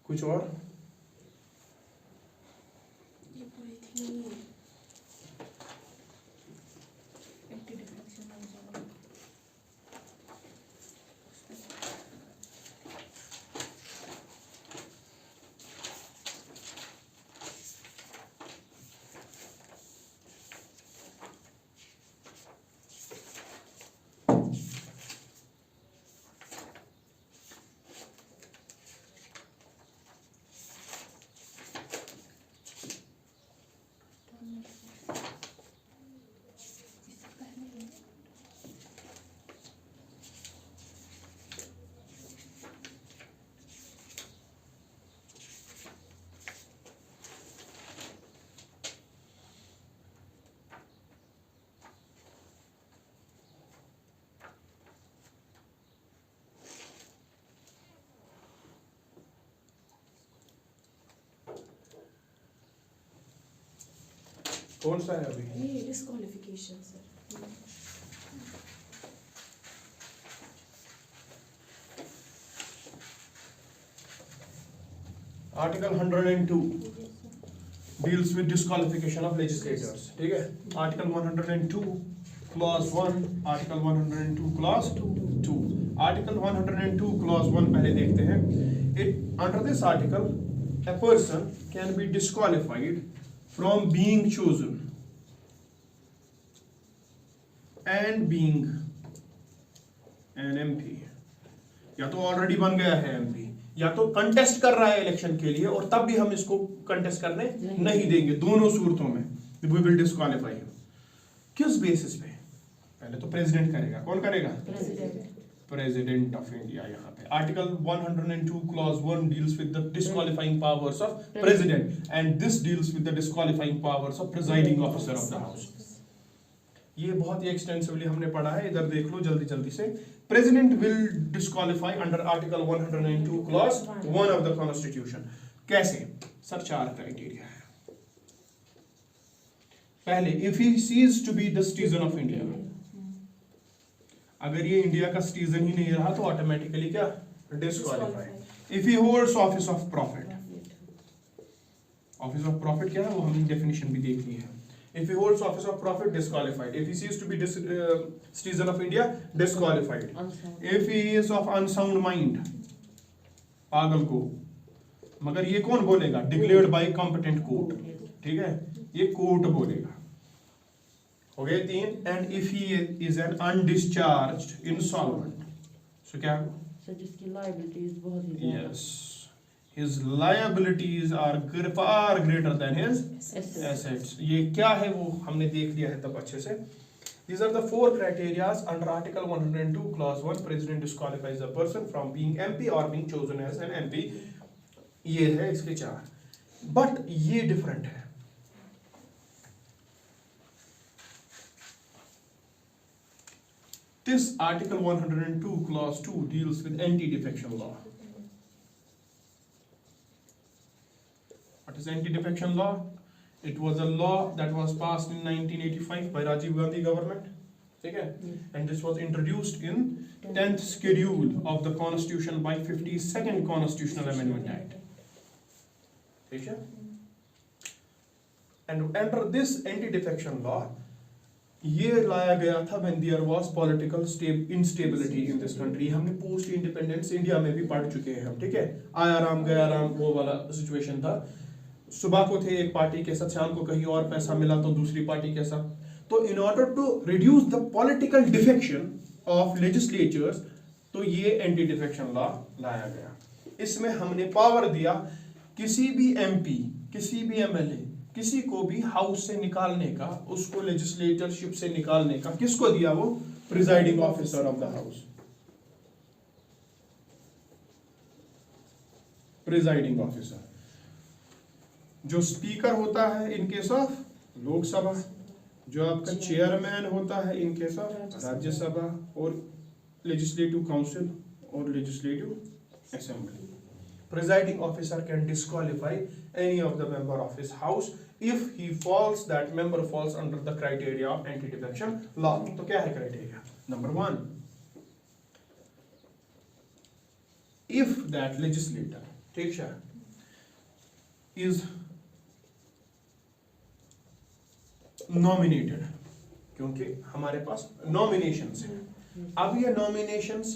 कुछ और? ये पूरी थी कौन सा है अभी? ये disqualification sir. Article 102 deals with disqualification of legislators. ठीक है? Article 102 clause 1, article 102 clause 2। Article 102 clause 1 पहले देखते हैं। Under this article, a person can be disqualified from being chosen and being an MP। या तो ऑलरेडी बन गया है MP, या तो कंटेस्ट कर रहा है इलेक्शन के लिए, और तब भी हम इसको कंटेस्ट करने नहीं देंगे। दोनों सूरतों में we will disqualify him। किस बेसिस पे? पहले तो प्रेसिडेंट करेगा। कौन करेगा? President of India. यहाँ पे article 102 clause 1 deals with the disqualifying powers of president and this deals with the disqualifying powers of presiding officer of the house। ये बहुत ही एक्सटेंसिवली हमने पढ़ा है, इधर देख लो जल्दी जल्दी से। President will disqualify under article 102 clause 1 of the constitution. कैसे? सर 4 क्राइटेरिया है। पहले, if he cease to be the citizen of India. अगर ये इंडिया का सिटीजन ही नहीं रहा तो ऑटोमेटिकली क्या? Disqualify. If he holds office of profit. Office of profit क्या है वो हमने डेफिनेशन भी देख ली है। If he holds office of profit, disqualified. If he ceases to be citizen of India, disqualified. If he is of unsound mind, पागल को, मगर ये कौन बोलेगा? Declared by competent court। ठीक है? ये कोर्ट बोलेगा। हो गए 3। And if he is an undischarged insolvent, so क्या? So जिसकी liabilities बहुत ही ज़्यादा। Yes. His liabilities are far greater than his assets। ये क्या है वो हमने देख लिया है तब अच्छे से। These are the 4 criteria under Article 102 Clause 1. President disqualifies a person from being MP or being chosen as an MP. ये है इसके 4, बट ये डिफरेंट है. This Article 102 Clause 2 deals with anti-defection law. What is anti-defection law? It was a law that was passed in 1985 by Rajiv Gandhi government. Okay? And this was introduced in 10th schedule of the Constitution by 52nd Constitutional Amendment Act. Okay? And under this anti-defection law, ये लाया गया था when there was political instability in this country. हमने post independence India में भी पढ़ चुके हैं हम, ठीक है. आया राम गया राम वो वाला सिचुएशन था. सुबह को थे एक पार्टी के साथ, शाम को कहीं और पैसा मिला तो दूसरी पार्टी के साथ. तो in order to reduce the political defection of legislators, तो ये एंटी डिफेक्शन लॉ लाया गया. इसमें हमने पावर दिया किसी भी एमपी, किसी भी एमएलए, किसी को भी हाउस से निकालने का, उसको लेजिस्लेटरशिप से निकालने का. किसको दिया? वो presiding officer of the house. Presiding officer जो स्पीकर होता है इन केस ऑफ लोकसभा, जो आपका चेयरमैन होता है इन केस ऑफ राज्यसभा, और लेजिस्लेटिव काउंसिल और legislative assembly. Presiding officer can disqualify any of the member of his house if that member falls under the criteria of anti-defection law. तो क्या है criteria? Number 1, if that legislator, ठीक है, is nominated, क्योंकि हमारे पास nominations हैं. अब ये nominations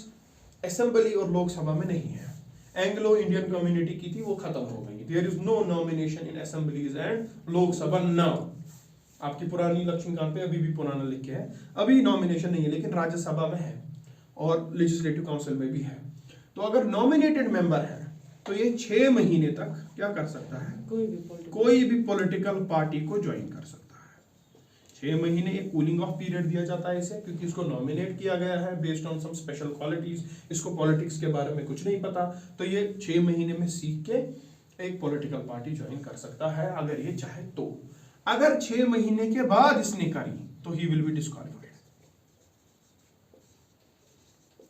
असेंबली और लोकसभा में नहीं है. एंग्लो इंडियन कम्युनिटी की थी, वो खत्म हो गई. There is no nomination in assemblies and Lok Sabha now. आपकी पुरानी लक्ष्मीकांत पे अभी भी पुराना लिख के है, अभी नॉमिनेशन नहीं है, लेकिन राज्यसभा में है और लेजिस्लेटिव काउंसिल में भी है. तो अगर नॉमिनेटेड मेंबर है तो ये 6 महीने तक क्या कर सकता है? कोई भी पॉलिटिकल पार्टी को ज्वाइन कर सकता है. 6 महीने एक कूलिंग ऑफ पीरियड दिया जाता है इसे, क्योंकि इसको नॉमिनेट किया गया है based on some special qualities. इसको पॉलिटिक्स के बारे में कुछ नहीं पता, तो ये 6 महीने में सीख के एक पॉलिटिकल पार्टी ज्वाइन कर सकता है अगर ये चाहे तो. अगर 6 महीने के बाद इसने करी तो he will be disqualified.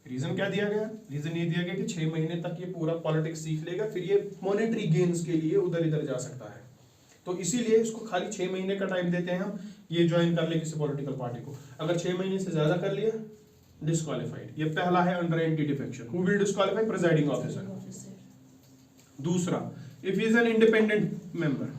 Reason क्या दिया गया? रीजन ये दिया गया कि 6 महीने तक ये पूरा पॉलिटिक्स सीख लेगा, फिर ये मॉनेटरी गेन्स के लिए उधर इधर जा सकता है. तो इसीलिए इसको खाली 6 महीने का टाइम देते हैं हम, ये ज्वाइन कर ले किसी पॉलिटिकल पार्टी को. अगर 6 महीने से ज्यादा कर लिया, डिस्क्वालिफाइड. ये पहला है under anti defection. Who will disqualify? Presiding officer. दूसरा, if is an independent member,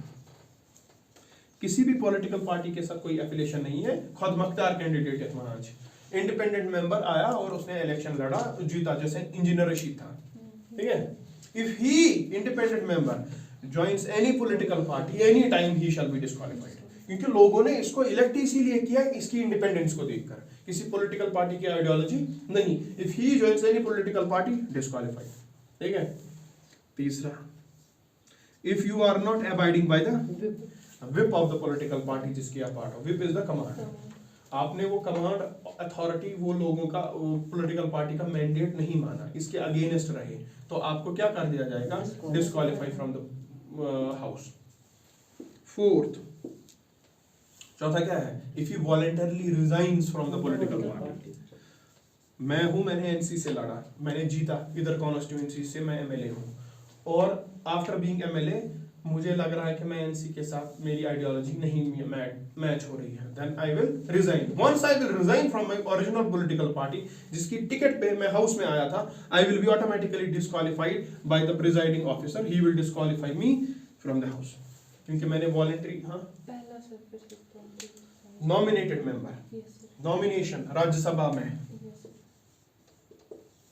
किसी भी पॉलिटिकल पार्टी के साथ कोई एफिलिएशन नहीं है, खुद मुख्तार कैंडिडेट है महाराज, इंडिपेंडेंट मेंबर आया और उसने इलेक्शन लड़ा, जीता, जैसे इंजीनियर रशीद था, ठीक है. If he independent member joins any political party any time he shall be disqualified. क्योंकि लोगों ने इसको इलेक्ट इसीलिए किया इसकी इंडिपेंडेंस को देखकर, किसी पॉलिटिकल पार्टी की आइडियोलॉजी नहीं. If he joins any political party, disqualified. ठीक है. तीसरा, if you are not abiding by the whip of the political party जिसकी आप पार्ट हो. whip is the command. आपने वो कमांड अथॉरिटी, वो लोगों का पॉलिटिकल पार्टी का मैंडेट नहीं माना, इसके अगेंस्ट रहे, तो आपको क्या कर दिया जाएगा? Disqualify from the house. Fourth, चौथा क्या है? If you voluntarily resigns from the political party. मैं हूं, मैंने एनसी से लड़ा, मैंने जीता इधर कॉन्स्टिट्यूएंसी से, मैं एमएलए हूं, और आफ्टर बीइंग एमएलए मुझे लग रहा है कि मैं एनसी के साथ मेरी आइडियोलॉजी नहीं मैच हो रही है, then I will resign. Once I will resign from my original political party जिसकी टिकट पे मैं हाउस में आया था, I will be automatically disqualified by the presiding officer. He will disqualify me from the house, क्योंकि मैंने voluntary. हाँ, nominated member, nomination Rajya Sabha में,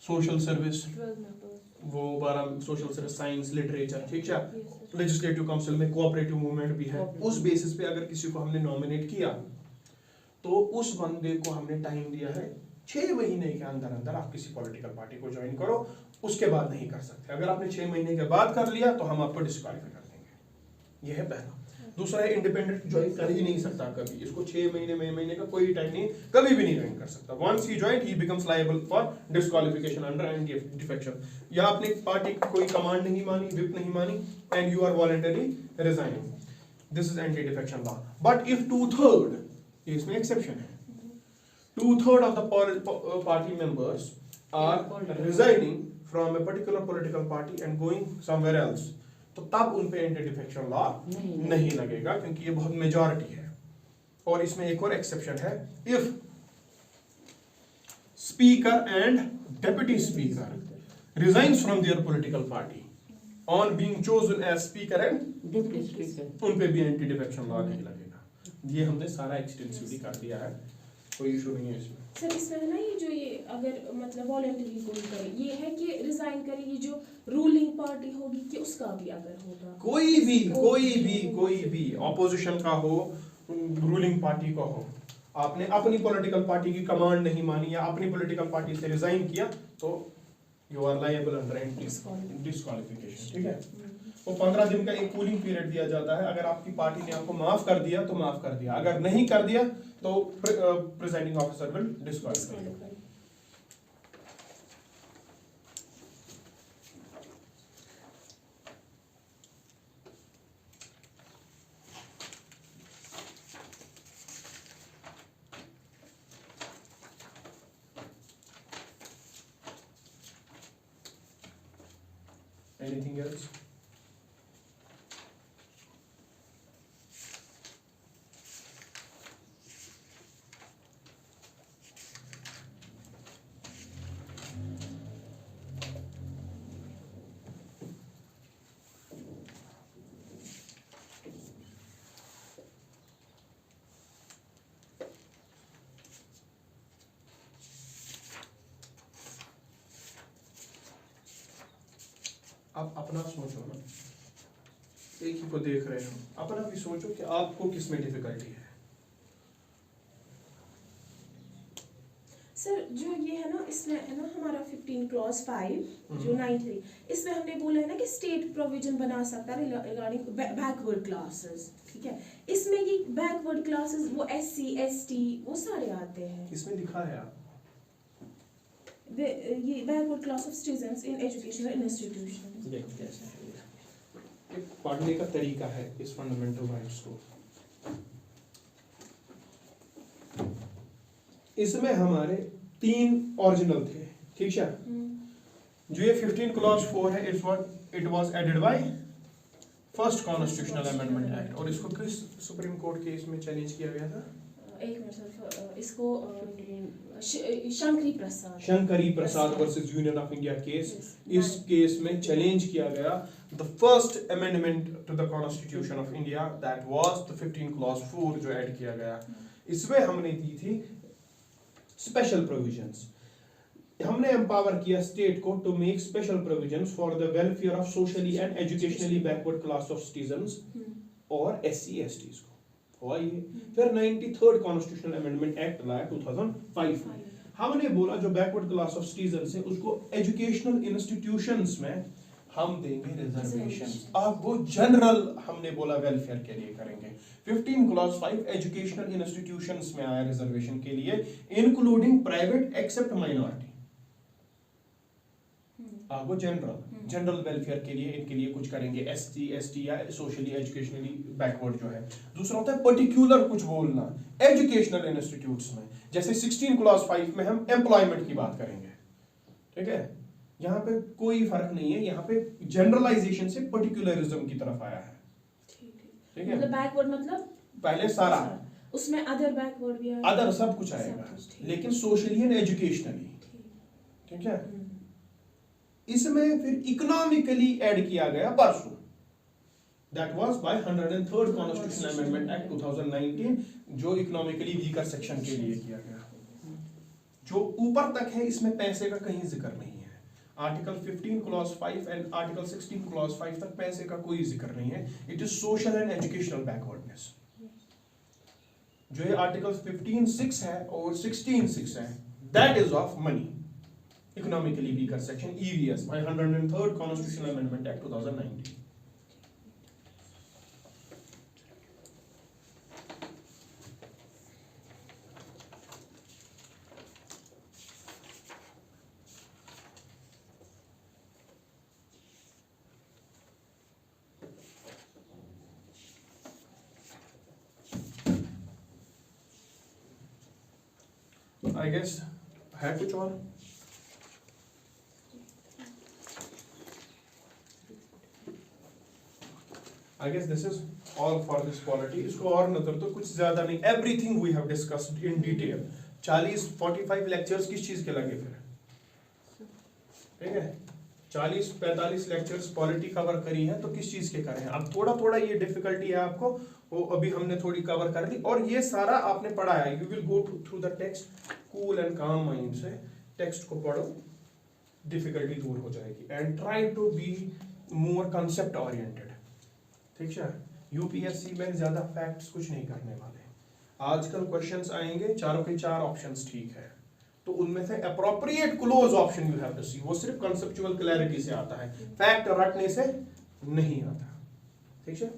सोशल सर्विस, वो 12 सोशल सर्विस, साइंस, लिटरेचर, ठीक है. लेजिस्लेटिव काउंसिल में कोऑपरेटिव मूवमेंट भी है. उस बेसिस पे अगर किसी को हमने नॉमिनेट किया तो उस बंदे को हमने टाइम दिया है 6 महीने के अंदर अंदर आप किसी पॉलिटिकल पार्टी को ज्वाइन करो, उसके बाद नहीं कर सकते. अगर आपने 6 महीने के बाद कर लिया तो हम आपको डिस्क्वालीफाई कर देंगे. यह है पहला. दूसरा है इंडिपेंडेंट, ज्वाइन कर ही नहीं सकता कभी, इसको 6 महीने का कोई टाइम नहीं, कभी भी नहीं ज्वाइन कर सकता। Once he join he becomes liable for disqualification under anti defection. या आपने पार्टी की कोई कमांड नहीं मानी, विप नहीं मानी, and you are voluntary resigning, this is anti defection law. But if 2/3, इसमें एक्सेप्शन है, 2/3 of the party members are resigning from a particular political party and going somewhere else, तो तब उन पे एंटी डिफेक्शन लॉ नहीं लगेगा, क्योंकि ये बहुत मेजॉरिटी है। और इसमें एक और एक्सेप्शन है, if speaker and deputy speaker resigns from their political party on being chosen as speaker and deputy speaker, उन पे भी एंटी डिफेक्शन लॉ नहीं लगेगा। ये हमने सारा एक्सटेंसिवली कर दिया है, कोई इशू नहीं है इसमें। सर इसमें है ना ये जो ये अगर मतलब वॉलंटरी कोई करे, ये है कि रिजाइन करे, ये जो रूलिंग पार्टी होगी कि उसका भी अगर होगा, कोई भी ऑपोजिशन का हो, रूलिंग पार्टी का हो, आपने अपनी पॉलिटिकल पार्टी की कमांड नहीं मानी या अपनी पॉलिटिकल पार्टी से रिजाइन किया, तो you are liable under disqualification. ठीक है, वो 15 दिन का एक कूलिंग पीरियड दिया जाता है। अगर आपकी पार्टी ने आपको माफ कर दिया तो माफ कर दिया, अगर नहीं कर दिया तो presiding officer will disqualify. Anything else? आप अपना सोचो ना, एक ही को देख रहे हो, अपना भी सोचो कि आपको किस में डिफिकल्टी है। सर जो ये है ना, इसमें है ना हमारा 15 क्लॉज 5 जो 93, इसमें हमने बोला है ना कि स्टेट प्रोविजन बना सकता है रिगार्डिंग बैकवर्ड क्लासेस। ठीक है, इसमें ये बैकवर्ड क्लासेस वो SC ST वो सारे आते हैं, इसमें लिखा है ये backward class of students in educational institution. एक पढ़ने का तरीका है इस फंडामेंटल राइट्स को। इसमें हमारे 3 ओरिजिनल थे, ठीक है। जो ये 15 क्लॉज 4 है, it was added by first constitutional amendment act, और इसको किस सुप्रीम कोर्ट केस में चैलेंज किया गया था? एक मिनट सर, इसको Shankari Prasad versus union of India case, इस केस में चैलेंज किया गया the first amendment to the constitution of India, that was the 15 clause 4 जो ऐड किया गया। इसमें हमने दी थी स्पेशल प्रोविजंस, हमने एम्पावर किया स्टेट को to make special provisions for the welfare of socially and educationally backward class of citizens और SC STs को। हुआ ये। फिर 93rd कॉन्स्टिट्यूशनल अमेंडमेंट एक्ट लाया 2005 में। हमने बोला जो बैकवर्ड क्लास ऑफ सिटीजंस है उसको एजुकेशनल इंस्टीट्यूशंस में हम देंगे रिजर्वेशन। अब वो जनरल हमने बोला वेलफेयर के लिए करेंगे। 15 क्लॉज 5 एजुकेशनल इंस्टीट्यूशंस में आया रिजर्वेशन के लिए, इंक्लूडिंग प्राइवेट एक्सेप्ट माइनॉरिटी। वो जनरल वेलफेयर के लिए इनके लिए कुछ करेंगे, SC ST या सोशली एजुकेशनली बैकवर्ड जो है। दूसरा होता है पर्टिकुलर कुछ बोलना एजुकेशनल इंस्टीट्यूट्स में, जैसे 16 क्लॉज 5 में हम एम्प्लॉयमेंट की बात करेंगे। ठीक है, यहाँ पे कोई फर्क नहीं है, यहाँ पे जनरलाइजेशन से पर्टिकुलरिज्म की तरफ आया है। ठीक है, मतलब बैकवर्ड मतलब पहले सारा, उसमें अदर बैकवर्ड भी आएगा, अदर सब कुछ आएगा, लेकिन सोशली एंड एजुकेशनली। ठीक है, इसमें फिर इकोनॉमिकली ऐड किया गया परसों, that was by 103rd constitutional amendment act 2019, जो इकोनॉमिकली वीकर सेक्शन के लिए किया गया। जो ऊपर तक है इसमें पैसे का कहीं जिक्र नहीं है। Article 15 clause 5 and article 16 clause 5 तक पैसे का कोई जिक्र नहीं है। It is social and educational backwardness. जो ये आर्टिकल 15(6) है और 16(6) है, that is of money, economically weaker section, EVS by 103rd constitutional amendment act 2019। I guess है कुछ और? I guess this is all for this quality. इसको और नजर तो कुछ ज्यादा नहीं, everything we have discussed in detail. 45 lectures किस चीज के लगे फिर? ठीक है, 40-45 लेक्चर्स पॉलिटी कवर करी है तो किस चीज के करे हैं? अब थोड़ा थोड़ा ये डिफिकल्टी है आपको, वो अभी हमने थोड़ी कवर कर दी, और ये सारा आपने पढ़ा है. You will go through the text cool and calm mind से, टेक्स्ट को पढ़ो, डिफिकल्टी दूर हो जाएगी. And try to be more concept oriented. ठीक है, यूपीएससी में ज्यादा फैक्ट्स कुछ नहीं करने वाले. आजकल क्वेश्चंस आएंगे, चारों के चार ऑप्शंस ठीक है, तो उनमें से appropriate close option you have to see. वो सिर्फ कंसेप्चुअल क्लैरिटी से आता है, फैक्ट रटने से नहीं आता. ठीक है.